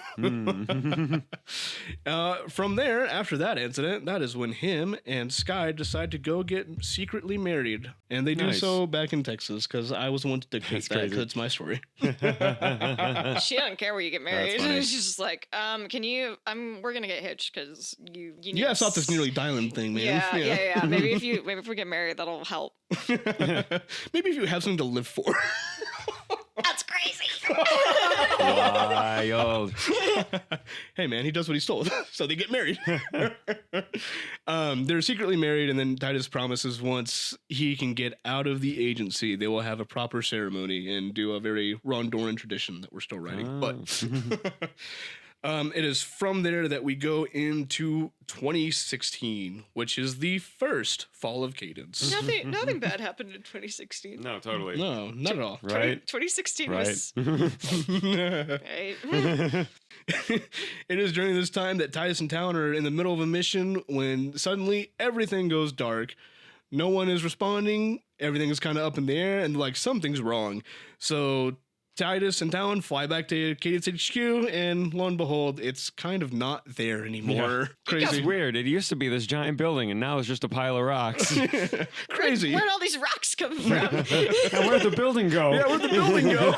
Speaker 2: From there, after that incident, that is when him and Sky decide to go get secretly married. And they do so back in Texas, because I was the one to dictate that, because it's my story.
Speaker 1: She doesn't care where you get married. She's just like, can you, we're going to get hitched, because you need
Speaker 2: yeah, stop this nearly dialing thing, man.
Speaker 1: Yeah. Maybe if we get married, that'll help.
Speaker 2: Maybe if you have something to live for.
Speaker 1: That's crazy.
Speaker 3: Wild.
Speaker 2: Hey man, he does what he's told, so they get married. They're secretly married, and then Titus promises once he can get out of the agency, they will have a proper ceremony and do a very Rondoran tradition that we're still writing. But it is from there that we go into 2016, which is the first fall of Cadence.
Speaker 1: Nothing bad happened in 2016.
Speaker 3: No, totally.
Speaker 2: No, not at all.
Speaker 3: Right?
Speaker 1: 2016
Speaker 3: right.
Speaker 1: was... right.
Speaker 2: It is during this time that Titus and Talon are in the middle of a mission when suddenly everything goes dark. No one is responding. Everything is kind of up in the air, and like something's wrong. So Titus and Talon fly back to Cadence HQ, and lo and behold, it's kind of not there anymore.
Speaker 3: Yeah.
Speaker 2: Crazy.
Speaker 3: That's weird. It used to be this giant building, and now it's just a pile of rocks.
Speaker 2: Crazy.
Speaker 1: Where'd all these rocks come from?
Speaker 3: And where'd the building go?
Speaker 2: Yeah, where'd the building go?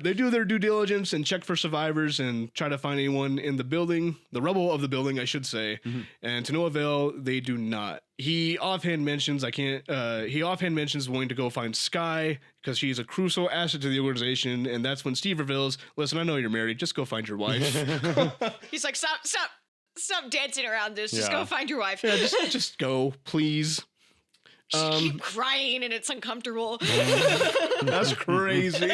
Speaker 2: They do their due diligence and check for survivors and try to find anyone in the building, the rubble of the building, I should say. And to no avail, they do not. He offhand mentions wanting to go find Sky because she's a crucial asset to the organization, and that's when Steve reveals, listen, I know you're married, just go find your wife.
Speaker 1: He's like, stop dancing around this, just go find your wife.
Speaker 2: Yeah, just go, please.
Speaker 1: Just keep crying and it's uncomfortable.
Speaker 2: That's crazy.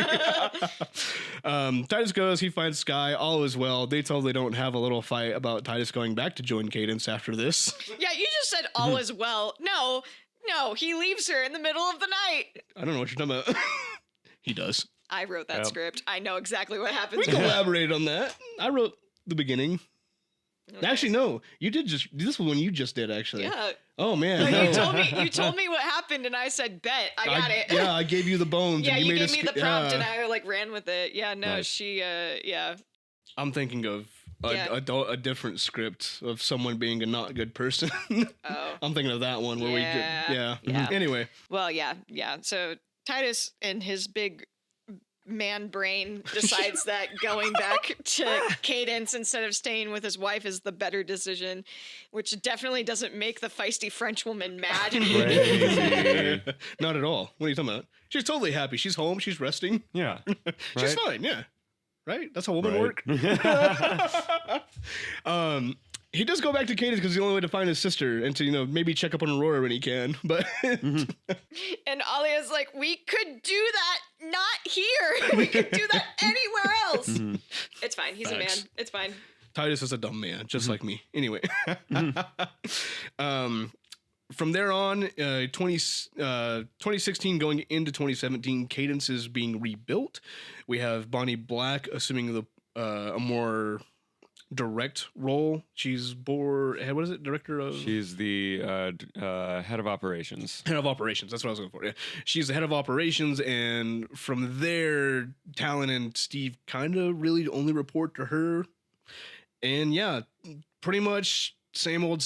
Speaker 2: Titus goes, he finds Sky, all is well. They totally don't have a little fight about Titus going back to join Cadence after this.
Speaker 1: Yeah, you just said all is well. No, he leaves her in the middle of the night.
Speaker 2: I don't know what you're talking about. He does.
Speaker 1: I wrote that script. I know exactly what
Speaker 2: We
Speaker 1: happens.
Speaker 2: collaborated on that. I wrote the beginning.
Speaker 1: Okay.
Speaker 2: Actually, no. You did just, this was when you just did, actually.
Speaker 1: Yeah.
Speaker 2: Oh, man.
Speaker 1: But
Speaker 2: no.
Speaker 1: you told me what happened, and I said, bet, I got it.
Speaker 2: Yeah, I gave you the bones.
Speaker 1: Yeah,
Speaker 2: and
Speaker 1: you
Speaker 2: made
Speaker 1: gave
Speaker 2: us,
Speaker 1: me the prompt,
Speaker 2: yeah.
Speaker 1: and I like ran with it. Yeah, no,
Speaker 3: Nice.
Speaker 1: she, yeah.
Speaker 2: I'm thinking of a different script of someone being a not good person.
Speaker 1: Oh.
Speaker 2: I'm thinking of that one where we
Speaker 1: Yeah.
Speaker 2: get, Anyway,
Speaker 1: Well, yeah. So Titus and his big man brain decides that going back to Cadence instead of staying with his wife is the better decision, which definitely doesn't make the feisty French woman mad.
Speaker 3: Crazy.
Speaker 2: not at all. What are you talking about? She's totally happy. She's home. She's resting.
Speaker 3: Yeah.
Speaker 2: She's
Speaker 3: Right?
Speaker 2: fine. Yeah. Right? That's how women work. He does go back to Cadence because the only way to find his sister and to, maybe check up on Aurora when he can. But
Speaker 1: And Alia's like, we could do that not here. We could do that anywhere else. It's fine. He's a man.
Speaker 2: Facts.
Speaker 1: It's fine.
Speaker 2: Titus is a dumb man, just like me. Anyway. From there on, 2016 going into 2017, Cadence is being rebuilt. We have Bonnie Black assuming a more direct role. She's what is it? Director of?
Speaker 3: She's the head of operations.
Speaker 2: Head of operations. That's what I was looking for. Yeah. She's the head of operations. And from there, Talon and Steve kind of really only report to her. And yeah, pretty much same old.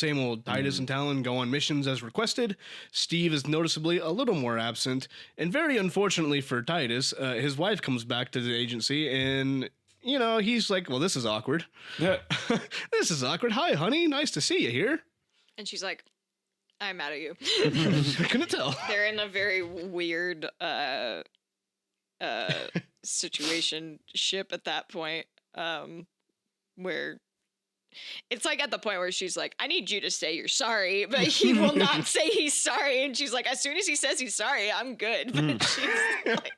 Speaker 2: Titus and Talon go on missions as requested. Steve is noticeably a little more absent. And very unfortunately for Titus, his wife comes back to the agency and he's like, well, this is awkward. This is awkward. Hi, honey. Nice to see you here.
Speaker 1: And she's like, I'm mad at you.
Speaker 2: I couldn't tell.
Speaker 1: They're in a very weird situation ship at that point, where it's like at the point where she's like, I need you to say you're sorry, but he will not say he's sorry. And she's like, as soon as he says he's sorry, I'm good. But she's like,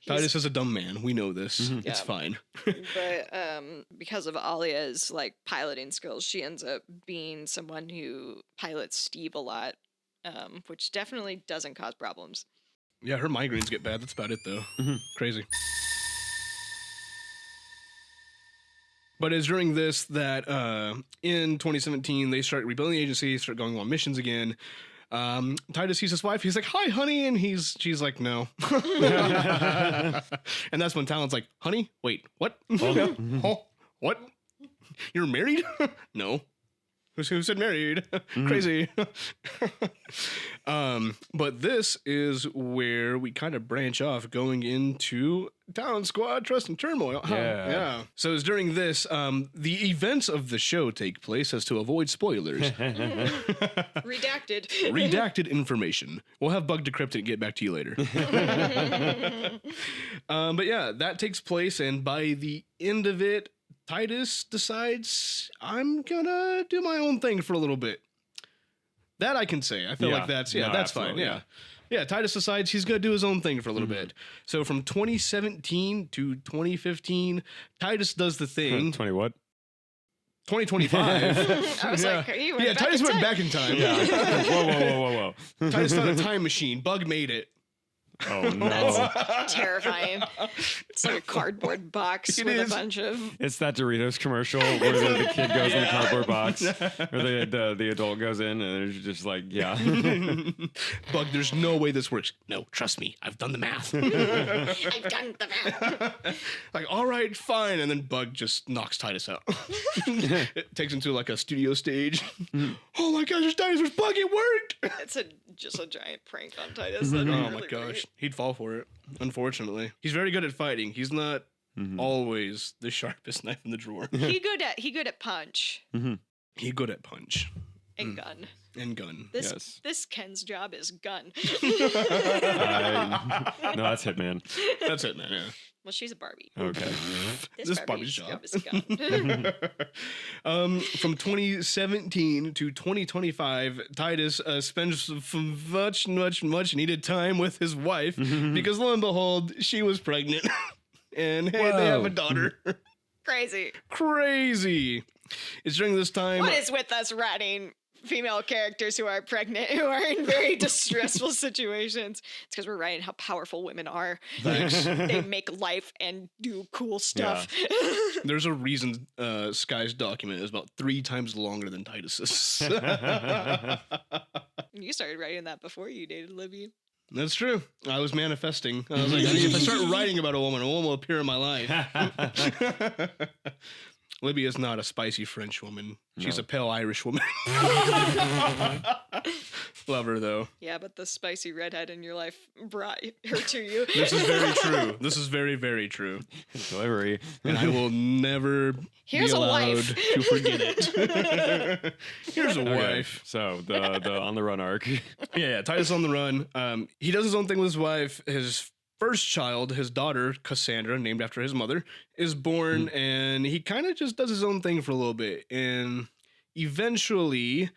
Speaker 2: Titus is a dumb man. We know this. It's
Speaker 1: Yeah.
Speaker 2: fine.
Speaker 1: but because of Alia's like piloting skills, she ends up being someone who pilots Steve a lot, which definitely doesn't cause problems.
Speaker 2: Yeah, her migraines get bad. That's about it, though. Crazy. But it's during this that in 2017, they start rebuilding the agency, start going on missions again. Titus sees his wife. He's like, hi, honey. And she's like, no. And that's when Talon's like, honey, wait, what? Oh, what? You're married? No. Who said married? Crazy. But this is where we kind of branch off going into Talon Squad, Trust and Turmoil. Yeah. So it's during this, the events of the show take place as to avoid spoilers.
Speaker 1: Redacted.
Speaker 2: Redacted information. We'll have Bug Decrypt it and get back to you later. But yeah, that takes place. And by the end of it, Titus decides, I'm gonna do my own thing for a little bit. That I can say. I feel like that's fine. Yeah. Yeah, Titus decides he's gonna do his own thing for a little bit. So from 2017 to 2015, Titus does the thing.
Speaker 3: 20 what?
Speaker 2: 2025.
Speaker 1: I was like, you went back
Speaker 2: Titus
Speaker 1: in
Speaker 2: went
Speaker 1: time.
Speaker 2: back in time.
Speaker 3: Whoa.
Speaker 2: Titus found a time machine. Bug made it.
Speaker 3: Oh, no.
Speaker 1: That's terrifying. It's like a cardboard box
Speaker 2: It
Speaker 1: with
Speaker 2: is.
Speaker 1: a bunch of.
Speaker 3: It's that Doritos commercial where the kid goes in the cardboard box, or the adult goes in, and it's just like, yeah.
Speaker 2: Bug, there's no way this works. No, trust me. I've done the math.
Speaker 1: I've done the math.
Speaker 2: Like, all right, fine. And then Bug just knocks Titus out. It takes him to like a studio stage. Oh my gosh, there's dinosaurs. Bug, it worked.
Speaker 1: It's just a giant prank on Titus.
Speaker 2: Oh
Speaker 1: That'd be
Speaker 2: my
Speaker 1: really
Speaker 2: gosh.
Speaker 1: great.
Speaker 2: He'd fall for it, unfortunately. He's very good at fighting. He's not always the sharpest knife in the drawer.
Speaker 1: He good at punch.
Speaker 2: He good at punch.
Speaker 1: and gun.
Speaker 2: And gun.
Speaker 1: This Ken's job is gun.
Speaker 3: No, that's Hitman.
Speaker 2: That's it, man. Yeah.
Speaker 1: Well, she's a Barbie.
Speaker 3: Okay.
Speaker 1: This Barbie's job is gun.
Speaker 2: From 2017 to 2025, Titus spends some much needed time with his wife because lo and behold, she was pregnant. And hey, they have a daughter.
Speaker 1: Crazy.
Speaker 2: It's during this time.
Speaker 1: What is with us writing female characters who are pregnant, who are in very distressful situations? It's because we're writing how powerful women are.
Speaker 2: Thanks.
Speaker 1: They make life and do cool stuff. Yeah.
Speaker 2: There's a reason Sky's document is about 3 times longer than Titus's.
Speaker 1: You started writing that before you dated Libby.
Speaker 2: That's true. I was manifesting. I was like, if I start writing about a woman will appear in my life. Libby is not a spicy French woman. She's a pale Irish woman. Love her, though.
Speaker 1: Yeah, but the spicy redhead in your life brought her to you.
Speaker 2: This is very true. This is very, very true.
Speaker 3: Delivery.
Speaker 2: And I will never be allowed to forget it. Here's a wife.
Speaker 3: So, the on the run arc.
Speaker 2: Yeah, Titus on the run. He does his own thing with his wife. His first child, his daughter, Cassandra, named after his mother, is born, and he kind of just does his own thing for a little bit. And eventually,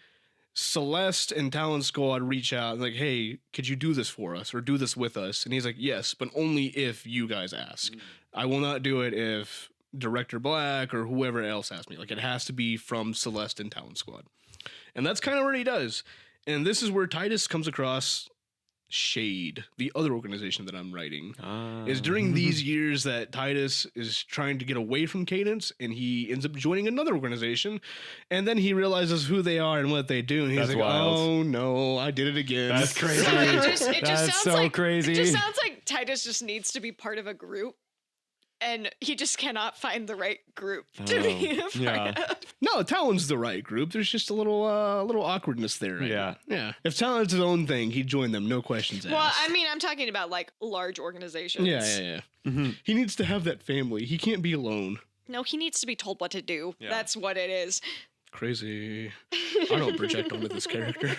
Speaker 2: Celeste and Talon Squad reach out and like, hey, could you do this for us or do this with us? And he's like, yes, but only if you guys ask. I will not do it if Director Black or whoever else asks me. Like, it has to be from Celeste and Talon Squad. And that's kind of what he does. And this is where Titus comes across Shade, the other organization that I'm writing. Is during these years that Titus is trying to get away from Cadence, and he ends up joining another organization, and then he realizes who they are and what they do, and he's like, wild. Oh no, I did it again.
Speaker 3: That's crazy.
Speaker 1: That's so crazy. It just sounds like Titus just needs to be part of a group, and he just cannot find the right group to be a part of.
Speaker 2: No, Talon's the right group. There's just a little awkwardness there. Right? Yeah. If Talon's his own thing, he'd join them. No questions asked.
Speaker 1: Well, I mean, I'm talking about like large organizations.
Speaker 2: Yeah. Mm-hmm. He needs to have that family. He can't be alone.
Speaker 1: No, he needs to be told what to do. Yeah. That's what it is.
Speaker 2: Crazy. I don't project onto this character.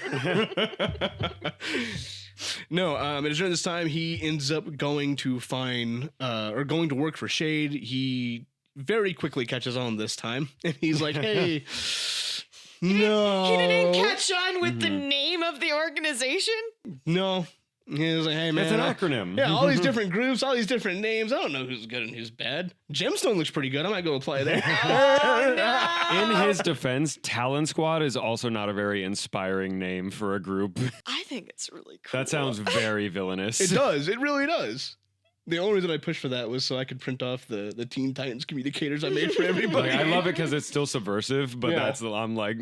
Speaker 2: No, and during this time, he ends up going to find, or going to work for Shade. He very quickly catches on this time, and he's like, hey, no.
Speaker 1: He didn't catch on with the name of the organization?
Speaker 2: No. He was like, hey, man.
Speaker 3: It's an acronym.
Speaker 2: Yeah, all these different groups, all these different names. I don't know who's good and who's bad. Gemstone looks pretty good. I might go apply there.
Speaker 1: Oh, no.
Speaker 3: In his defense, Talon Squad is also not a very inspiring name for a group.
Speaker 1: I think it's really cool.
Speaker 3: That sounds very villainous.
Speaker 2: It does. It really does. The only reason I pushed for that was so I could print off the Teen Titans communicators I made for everybody.
Speaker 3: Like, I love it because it's still subversive, but I'm like...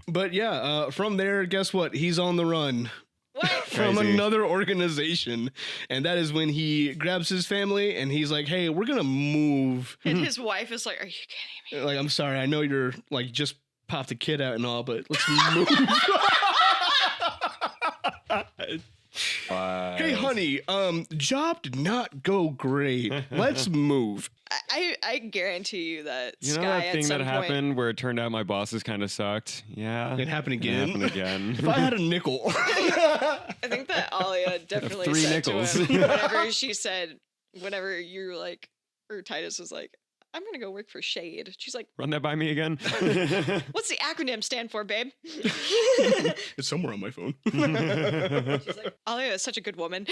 Speaker 2: But yeah, from there, guess what? He's on the run.
Speaker 1: What?
Speaker 2: From another organization. And that is when he grabs his family and he's like, hey, we're going to move.
Speaker 1: And his wife is like, are you kidding me?
Speaker 2: Like, I'm sorry. I know you're like just popped a kid out and all, but let's move. Hey, honey, job did not go great. Let's move.
Speaker 1: I guarantee you that
Speaker 3: you know
Speaker 1: Sky
Speaker 3: that thing that happened where it turned out my bosses kind of sucked? Yeah.
Speaker 2: It happened again.
Speaker 3: If
Speaker 2: I had a nickel.
Speaker 1: I think that Alia definitely
Speaker 3: 3
Speaker 1: said
Speaker 3: nickels.
Speaker 1: to him, whenever she said, whenever you were like, or Titus was like, I'm going to go work for Shade. She's like,
Speaker 3: run that by me again.
Speaker 1: What's the acronym stand for, babe?
Speaker 2: It's somewhere on my phone.
Speaker 1: She's like, Alia is such a good woman.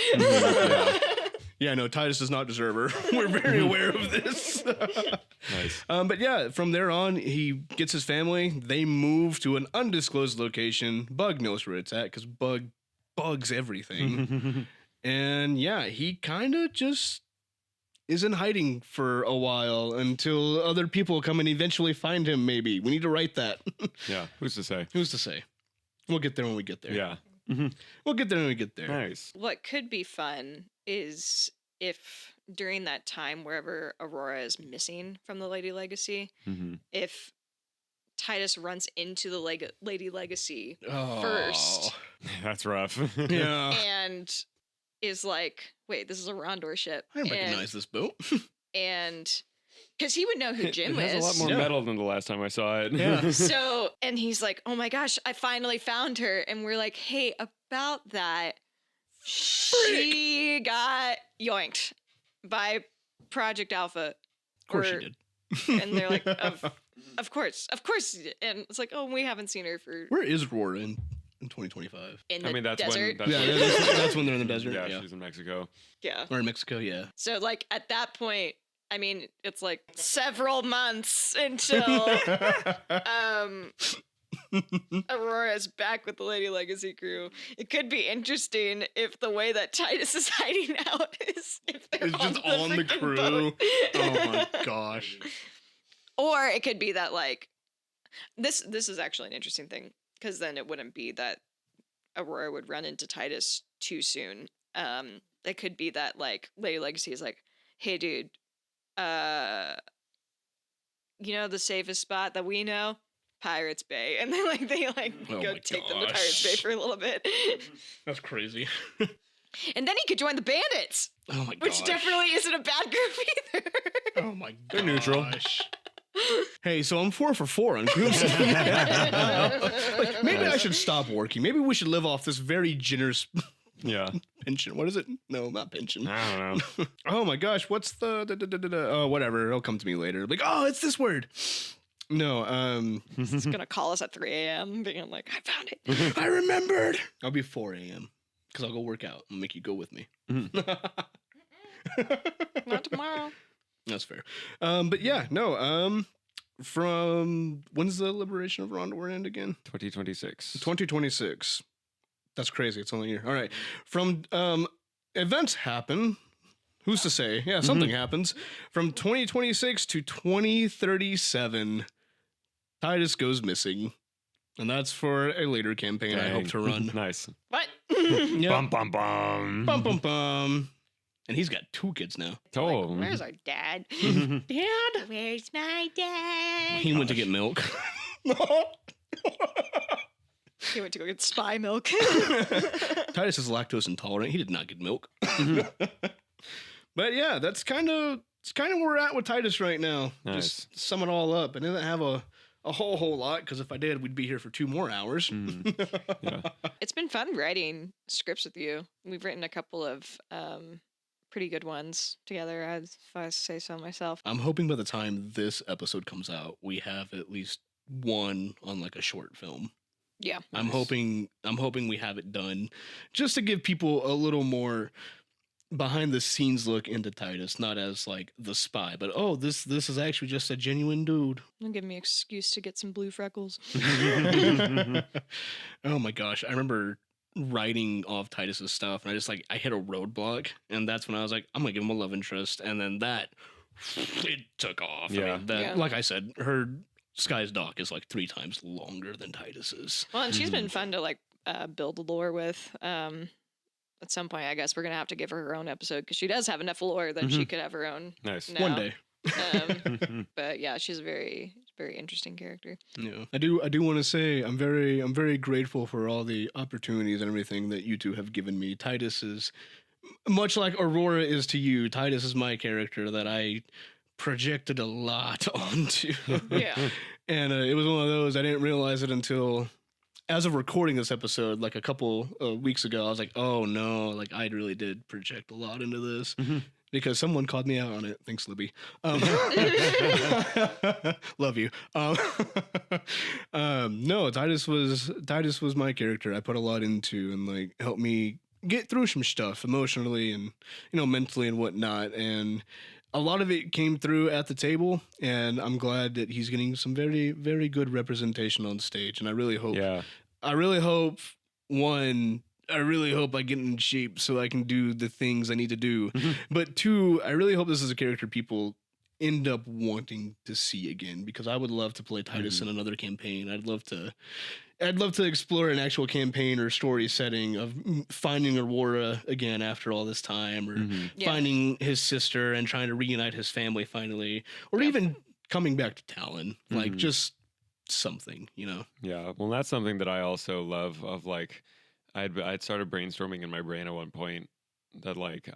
Speaker 2: Yeah, no, Titus does not deserve her. We're very aware of this.
Speaker 3: Nice.
Speaker 2: But yeah, from there on, he gets his family. They move to an undisclosed location. Bug knows where it's at because Bug bugs everything. And yeah, he kind of just is in hiding for a while until other people come and eventually find him, maybe. We need to write that.
Speaker 3: Yeah, who's to say?
Speaker 2: Who's to say? We'll get there when we get there.
Speaker 3: Yeah.
Speaker 2: We'll get there when we get there.
Speaker 3: Nice.
Speaker 1: What could be fun is if during that time, wherever Aurora is missing from the Lady Legacy, if Titus runs into the Lady Legacy first.
Speaker 3: That's rough.
Speaker 2: Yeah.
Speaker 1: And is like, wait, this is a Rondor ship.
Speaker 2: I recognize this boat.
Speaker 1: And because he would know who Jim
Speaker 3: it has
Speaker 1: is.
Speaker 3: a lot more
Speaker 2: Yeah.
Speaker 3: metal than the last time I saw it.
Speaker 2: Yeah.
Speaker 1: So, and he's like, "Oh my gosh, I finally found her." And we're like, "Hey, about that, she got yoinked by Project Alpha."
Speaker 2: Of course she did.
Speaker 1: And they're like, of course. And it's like, oh, we haven't seen her for
Speaker 2: Where is Aurora in 2025?
Speaker 1: in the
Speaker 3: I mean, that's
Speaker 1: desert.
Speaker 3: when.
Speaker 2: Yeah, that's when they're in the desert.
Speaker 3: Yeah,
Speaker 2: Yeah.
Speaker 3: she's in Mexico.
Speaker 1: Yeah.
Speaker 2: Or in Mexico, yeah.
Speaker 1: So like at that point, I mean, it's like several months until Aurora's back with the Lady Legacy crew. It could be interesting if the way that Titus is hiding out is if they're
Speaker 2: It's just on the
Speaker 1: freaking
Speaker 2: crew.
Speaker 1: boat.
Speaker 2: Oh my gosh.
Speaker 1: Or it could be that like this is actually an interesting thing, because then it wouldn't be that Aurora would run into Titus too soon. It could be that like Lady Legacy is like, hey dude, you know the safest spot that we know? Pirates Bay. And then like they like
Speaker 2: Oh
Speaker 1: go
Speaker 2: my
Speaker 1: take them to
Speaker 2: gosh.
Speaker 1: Pirates Bay for a little bit.
Speaker 2: That's crazy.
Speaker 1: And then he could join the bandits,
Speaker 2: Oh my gosh.
Speaker 1: which definitely isn't a bad group either.
Speaker 2: Oh my gosh.
Speaker 3: They're neutral.
Speaker 2: Hey, so I'm 4 for 4 on groups. Like, maybe I should stop working. Maybe we should live off this very generous
Speaker 3: Yeah.
Speaker 2: pension. What is it? No, not pension.
Speaker 3: I don't know.
Speaker 2: Oh my gosh, what's the oh, whatever. It'll come to me later. Like, oh, it's this word. No,
Speaker 1: He's gonna call us at 3 a.m. being like, I found it.
Speaker 2: I remembered. I'll be 4 a.m. because I'll go work out. I'll make you go with me.
Speaker 1: Not tomorrow.
Speaker 2: That's fair. But yeah, no. From when's the liberation of Rondor end again?
Speaker 3: 2026.
Speaker 2: 2026. That's crazy. It's only a year. All right. From events happen. Who's to say? Yeah, something happens. From 2026 to 2037, Titus goes missing. And that's for a later campaign I hope to run.
Speaker 3: Nice.
Speaker 1: What?
Speaker 2: Yeah.
Speaker 3: Bum, bum, bum.
Speaker 2: Bum, bum, bum. And he's got 2 kids now.
Speaker 3: Oh.
Speaker 1: Like, where's our dad?
Speaker 2: Dad?
Speaker 1: Where's my dad?
Speaker 2: He went to get milk.
Speaker 1: He went to go get spy milk.
Speaker 2: Titus is lactose intolerant. He did not get milk. But yeah, that's kind of where we're at with Titus right now.
Speaker 3: Nice.
Speaker 2: Just sum it all up. I didn't have a whole lot, because if I did, we'd be here for 2 more hours.
Speaker 3: Yeah.
Speaker 1: It's been fun writing scripts with you. We've written a couple of pretty good ones together, if I say so myself.
Speaker 2: I'm hoping by the time this episode comes out, we have at least one on like a short film.
Speaker 1: Yeah.
Speaker 2: I'm hoping we have it done just to give people a little more behind the scenes look into Titus, not as like the spy, but oh, this is actually just a genuine dude.
Speaker 1: It'll give me an excuse to get some blue freckles.
Speaker 2: Oh my gosh, I remember writing off Titus's stuff, and I hit a roadblock, and that's when I was like, I'm gonna give him a love interest, and then it took off.
Speaker 3: Yeah.
Speaker 2: I mean, that,
Speaker 1: Yeah.
Speaker 2: like I said, her Sky's dock is like 3 times longer than Titus's.
Speaker 1: Well, and she's been fun to like build the lore with. At some point, I guess we're gonna have to give her own episode, because she does have enough lore that she could have her own.
Speaker 3: Nice.
Speaker 1: now.
Speaker 2: One day.
Speaker 1: But yeah, she's a very interesting character.
Speaker 2: Yeah, I do want to say I'm very grateful for all the opportunities and everything that you 2 have given me. Titus is much like Aurora is to you. Titus is my character that I projected a lot onto.
Speaker 1: Yeah.
Speaker 2: And it was one of those, I didn't realize it until, as of recording this episode, like a couple weeks ago, I was like, oh no, like I really did project a lot into this. Because someone called me out on it. Thanks, Libby. Love you. No, Titus was my character. I put a lot into, and like helped me get through some stuff emotionally and mentally and whatnot. And a lot of it came through at the table, and I'm glad that he's getting some very, very good representation on stage. And I really hope.
Speaker 3: Yeah.
Speaker 2: I really hope I get in shape so I can do the things I need to do. But 2, I really hope this is a character people end up wanting to see again, because I would love to play Titus in another campaign. I'd love to explore an actual campaign or story setting of finding Aurora again after all this time, or finding his sister and trying to reunite his family finally, or even coming back to Talon. Like just something,
Speaker 3: Yeah. Well, that's something that I also love of like, I'd started brainstorming in my brain at one point that like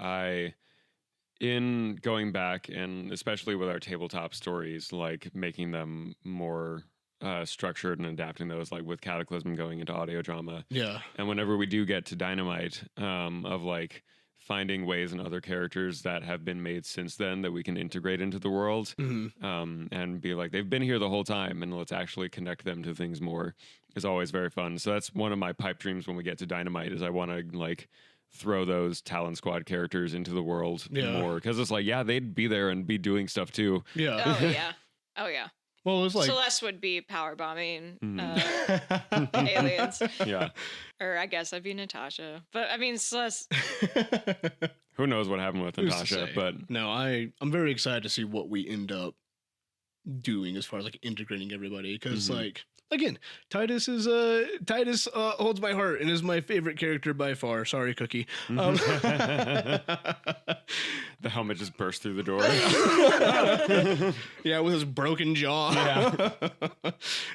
Speaker 3: in going back, and especially with our tabletop stories, like making them more structured and adapting those, like with Cataclysm going into audio drama.
Speaker 2: Yeah.
Speaker 3: And whenever we do get to Dynamite, of like finding ways in other characters that have been made since then that we can integrate into the world, and be like, they've been here the whole time, and let's actually connect them to things more, is always very fun. So that's one of my pipe dreams when we get to Dynamite, is I want to like throw those Talon Squad characters into the world more, because it's like, yeah, they'd be there and be doing stuff too.
Speaker 2: Yeah.
Speaker 1: Oh yeah. Oh yeah.
Speaker 2: Well, it was like
Speaker 1: Celeste would be power bombing aliens.
Speaker 3: Yeah.
Speaker 1: Or I guess I'd be Natasha. But I mean, Celeste.
Speaker 3: Who knows what happened with
Speaker 2: who's to
Speaker 3: Natasha,
Speaker 2: say?
Speaker 3: but
Speaker 2: No, I'm very excited to see what we end up doing as far as like integrating everybody, because like again, Titus holds my heart and is my favorite character by far. Sorry, Cookie.
Speaker 3: the helmet just burst through the door.
Speaker 2: Yeah, with his broken jaw.
Speaker 3: Yeah.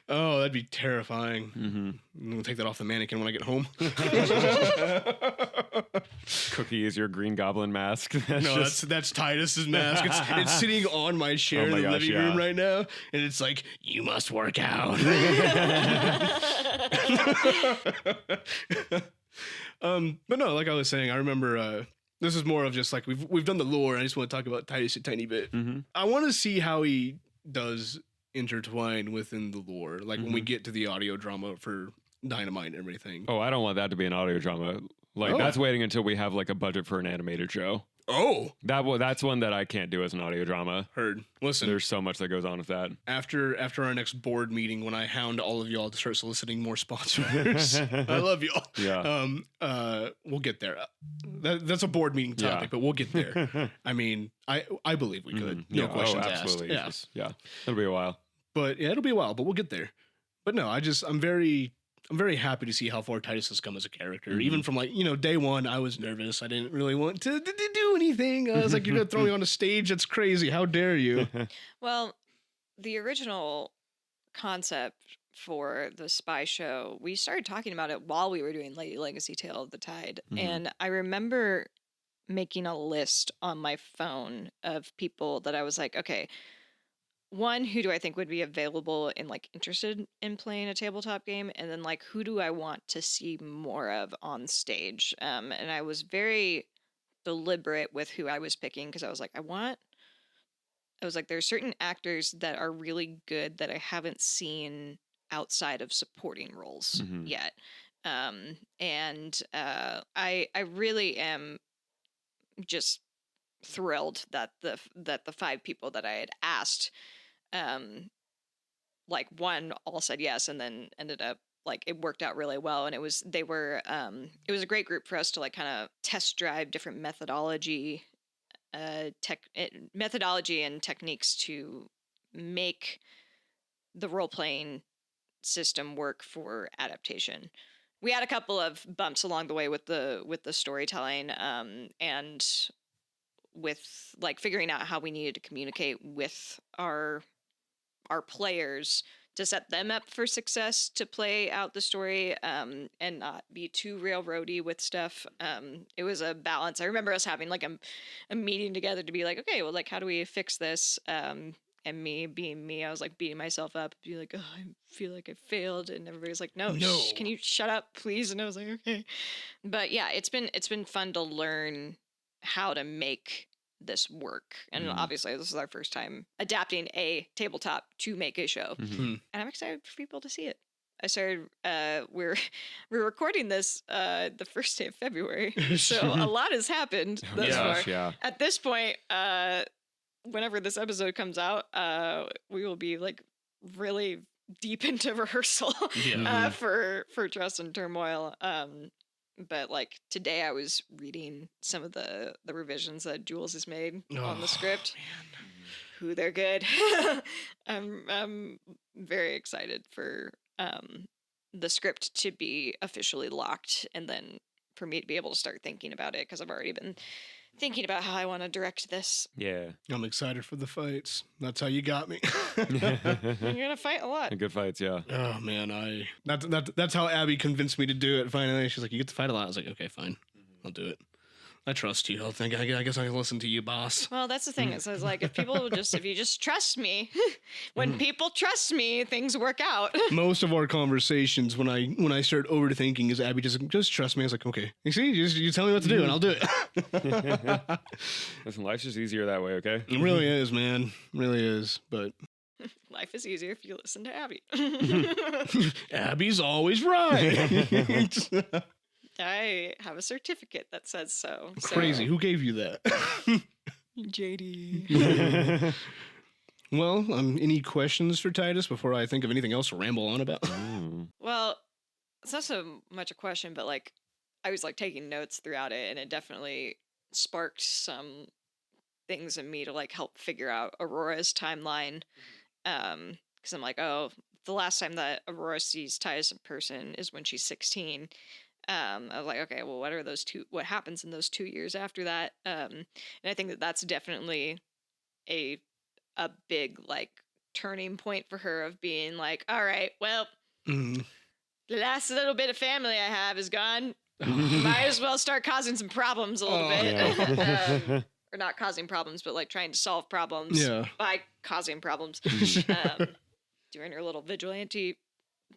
Speaker 2: Oh, that'd be terrifying. I'm gonna take that off the mannequin when I get home.
Speaker 3: Cookie is your Green Goblin mask.
Speaker 2: No, that's Titus's mask. It's sitting on my chair
Speaker 3: Oh my
Speaker 2: in the
Speaker 3: gosh,
Speaker 2: living room right now, and it's like, you must work out. But no, like I was saying, I remember this is more of just like we've done the lore. I just want to talk about Titus a tiny bit. I want to see how he does intertwine within the lore, like when we get to the audio drama for Dynamite and everything.
Speaker 3: Oh, I don't want that to be an audio drama. Like that's waiting until we have like a budget for an animated show.
Speaker 2: Oh,
Speaker 3: That's one that I can't do as an audio drama.
Speaker 2: heard. Listen,
Speaker 3: There's so much that goes on with that.
Speaker 2: after our next board meeting, when I hound all of y'all to start soliciting more sponsors, I love y'all.
Speaker 3: Yeah.
Speaker 2: We'll get there. That's a board meeting topic, but we'll get there. I mean, I believe we could. No questions
Speaker 3: absolutely.
Speaker 2: asked. Yeah.
Speaker 3: Yeah. It'll be a while.
Speaker 2: But yeah, it'll be a while, but we'll get there. But no, I'm very happy to see how far Titus has come as a character. Even from like, day one, I was nervous. I didn't really want to do anything. I was like, you're going to throw me on a stage? That's crazy. How dare you?
Speaker 1: Well, the original concept for the spy show, we started talking about it while we were doing Lady Legacy Tale of the Tide. And I remember making a list on my phone of people that I was like, okay, one, who do I think would be available and like interested in playing a tabletop game? And then like, who do I want to see more of on stage? And I was very deliberate with who I was picking, because I was like, there's certain actors that are really good that I haven't seen outside of supporting roles yet. I really am just thrilled that the 5 people that I had asked, like one all said yes, and then ended up like it worked out really well. And it was a great group for us to like kind of test drive different methodology and techniques to make the role-playing system work for adaptation. We had a couple of bumps along the way with the storytelling, and with like figuring out how we needed to communicate with our players to set them up for success to play out the story, and not be too railroady with stuff. It was a balance. I remember us having like a meeting together to be like, okay, well, like, how do we fix this? And me being me, I was like beating myself up, be like, oh, I feel like I failed, and everybody's like, no. Can you shut up, please? And I was like, okay. But yeah, it's been fun to learn how to make this work, and obviously this is our first time adapting a tabletop to make a show, and I'm excited for people to see it. I started we're recording this the first day of February, so a lot has happened thus far.
Speaker 3: Yeah.
Speaker 1: At this point, whenever this episode comes out, we will be like really deep into rehearsal for Trust and Turmoil. But like today I was reading some of the revisions that Jules has made on the script. Man. Who they're good. I'm very excited for the script to be officially locked, and then for me to be able to start thinking about it, because I've already been thinking about how I want to direct this.
Speaker 3: Yeah.
Speaker 2: I'm excited for the fights. That's how you got me.
Speaker 1: You're gonna fight a lot.
Speaker 3: Good fights, yeah.
Speaker 2: Oh man, that's how Abby convinced me to do it finally. She's like, you get to fight a lot. I was like, okay, fine. I'll do it. I trust you. I guess I can listen to you, boss.
Speaker 1: Well, that's the thing. It says like if you just trust me, when people trust me, things work out.
Speaker 2: Most of our conversations when I start overthinking is Abby just trust me. I was like, okay, you see, you tell me what to do and I'll do it.
Speaker 3: Listen, life's just easier that way, okay?
Speaker 2: It really is, man. It really is. But
Speaker 1: Life is easier if you listen to Abby.
Speaker 2: Abby's always right.
Speaker 1: I have a certificate that says so.
Speaker 2: Crazy. Who gave you that?
Speaker 1: JD.
Speaker 2: Well, any questions for Titus before I think of anything else to ramble on about?
Speaker 1: Well, it's not so much a question, but like I was like taking notes throughout it, and it definitely sparked some things in me to like help figure out Aurora's timeline. Because I'm like, oh, the last time that Aurora sees Titus in person is when she's 16. I was like, okay, well, what happens in those 2 years after that? And I think that that's definitely a big like turning point for her of being like, all right, well, the last little bit of family I have is gone. Might as well start causing some problems a little bit.
Speaker 3: Yeah.
Speaker 1: Or not causing problems, but like trying to solve problems by causing problems. Doing her little vigilante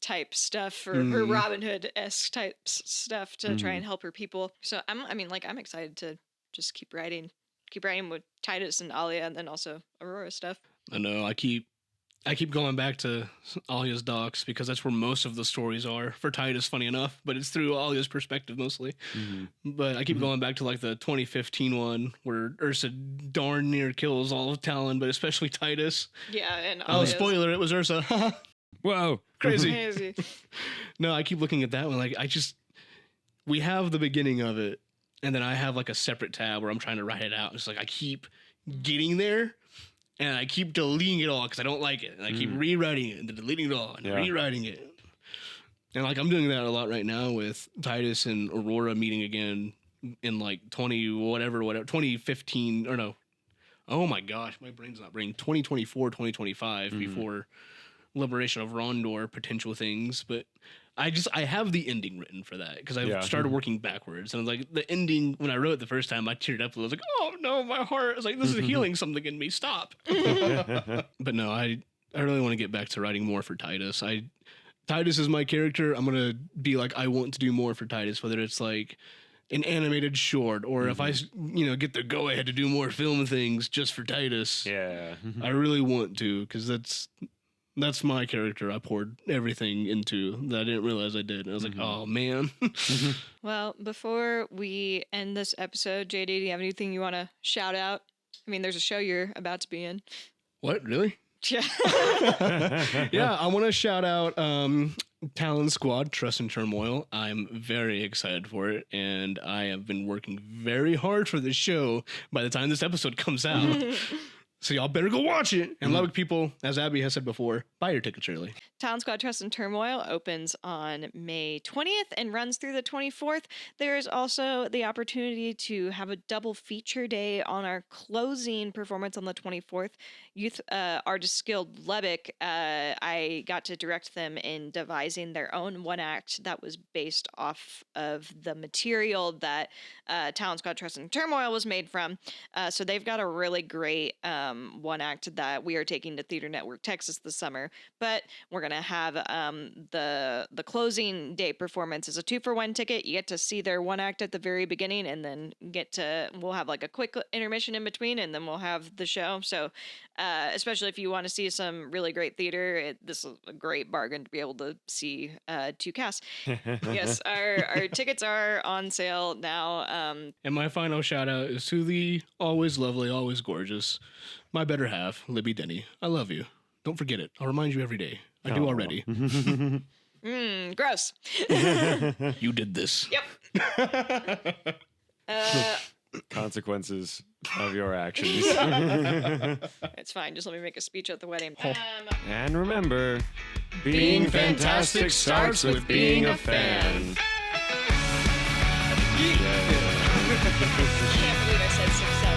Speaker 1: type stuff or her Robin Hood-esque type stuff to try and help her people. So I'm excited to just keep writing with Titus and Alia, and then also Aurora stuff.
Speaker 2: I know. I keep going back to Alia's docs because that's where most of the stories are for Titus, funny enough, but it's through Alia's perspective mostly. But I keep going back to like the 2015 one where Ursa darn near kills all of Talon, but especially Titus.
Speaker 1: Yeah, and
Speaker 2: Alia's... spoiler, it was Ursa.
Speaker 3: Whoa.
Speaker 2: Crazy. No, I keep looking at that one. Like, we have the beginning of it, and then I have like a separate tab where I'm trying to write it out. It's like I keep getting there, and I keep deleting it all because I don't like it. And I keep rewriting it and then deleting it all and rewriting it. And like I'm doing that a lot right now with Titus and Aurora meeting again in like 2015 or no. Oh my gosh, my brain's not brain. 2024, 2025 before Liberation of Rondor potential things, but I have the ending written for that because I started working backwards, and like the ending when I wrote it the first time, I teared up. I was like, "Oh no, my heart!" I was like, "This is healing something in me. Stop!" But no, I really want to get back to writing more for Titus. Titus is my character. I'm gonna be like, I want to do more for Titus, whether it's like an animated short or if I get the go ahead to do more film things just for Titus.
Speaker 3: Yeah,
Speaker 2: I really want to because that's my character. I poured everything into that I didn't realize I did. And I was like, oh, man.
Speaker 1: Well, before we end this episode, JD, do you have anything you want to shout out? I mean, there's a show you're about to be in.
Speaker 2: What? Really?
Speaker 1: Yeah.
Speaker 2: Yeah, I want to shout out Talon Squad, Trust and Turmoil. I'm very excited for it, and I have been working very hard for this show by the time this episode comes out. So y'all better go watch it. And Lubbock people, as Abby has said before, buy your tickets early.
Speaker 1: Talon Squad Trust and Turmoil opens on May 20th and runs through the 24th. There is also the opportunity to have a double feature day on our closing performance on the 24th. Youth Artists Guild Lubbock, I got to direct them in devising their own one act that was based off of the material that Talon Squad Trust and Turmoil was made from. So they've got a really great one act that we are taking to Theater Network Texas this summer. But we're going to have the closing day performance is a 2-for-1 ticket. You get to see their one act at the very beginning, and then we'll have like a quick intermission in between, and then we'll have the show. So especially if you want to see some really great theater, this is a great bargain to be able to see 2 casts. Yes, our tickets are on sale now.
Speaker 2: And my final shout out is to the always lovely, always gorgeous, my better half, Libby Denny. I love you. Don't forget it. I'll remind you every day. I do already.
Speaker 1: Gross.
Speaker 2: You did this.
Speaker 1: Yep.
Speaker 3: Consequences of your actions.
Speaker 1: It's fine. Just let me make a speech at the wedding.
Speaker 3: And remember, being fantastic starts with being a fan.
Speaker 1: I can't believe I said 6-7.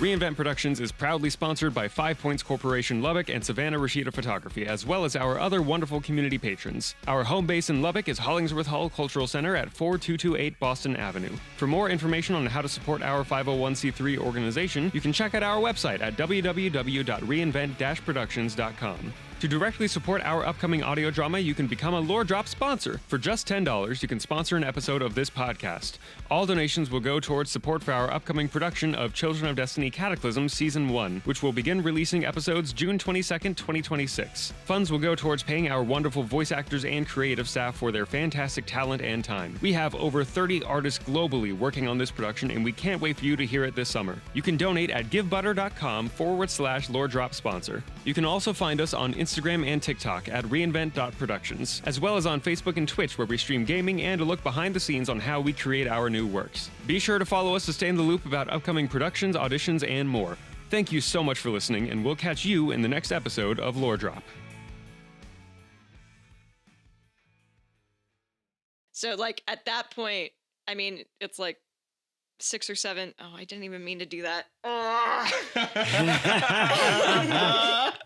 Speaker 3: Reinvent Productions is proudly sponsored by 5 Points Corporation Lubbock and Savannah Rashida Photography, as well as our other wonderful community patrons. Our home base in Lubbock is Hollingsworth Hall Cultural Center at 4228 Boston Avenue. For more information on how to support our 501c3 organization, you can check out our website at www.reinvent-productions.com. To directly support our upcoming audio drama, you can become a Lore Drop sponsor. For just $10, you can sponsor an episode of this podcast. All donations will go towards support for our upcoming production of Children of Destiny Cataclysm Season 1, which will begin releasing episodes June 22nd, 2026. Funds will go towards paying our wonderful voice actors and creative staff for their fantastic talent and time. We have over 30 artists globally working on this production, and we can't wait for you to hear it this summer. You can donate at givebutter.com/Lore Drop sponsor. You can also find us on Instagram and TikTok at reinvent.productions, as well as on Facebook and Twitch, where we stream gaming and a look behind the scenes on how we create our new works. Be sure to follow us to stay in the loop about upcoming productions, auditions, and more. Thank you so much for listening, and we'll catch you in the next episode of Lore Drop.
Speaker 1: So, like, at that point, I mean, it's like 6 or 7. Oh, I didn't even mean to do that.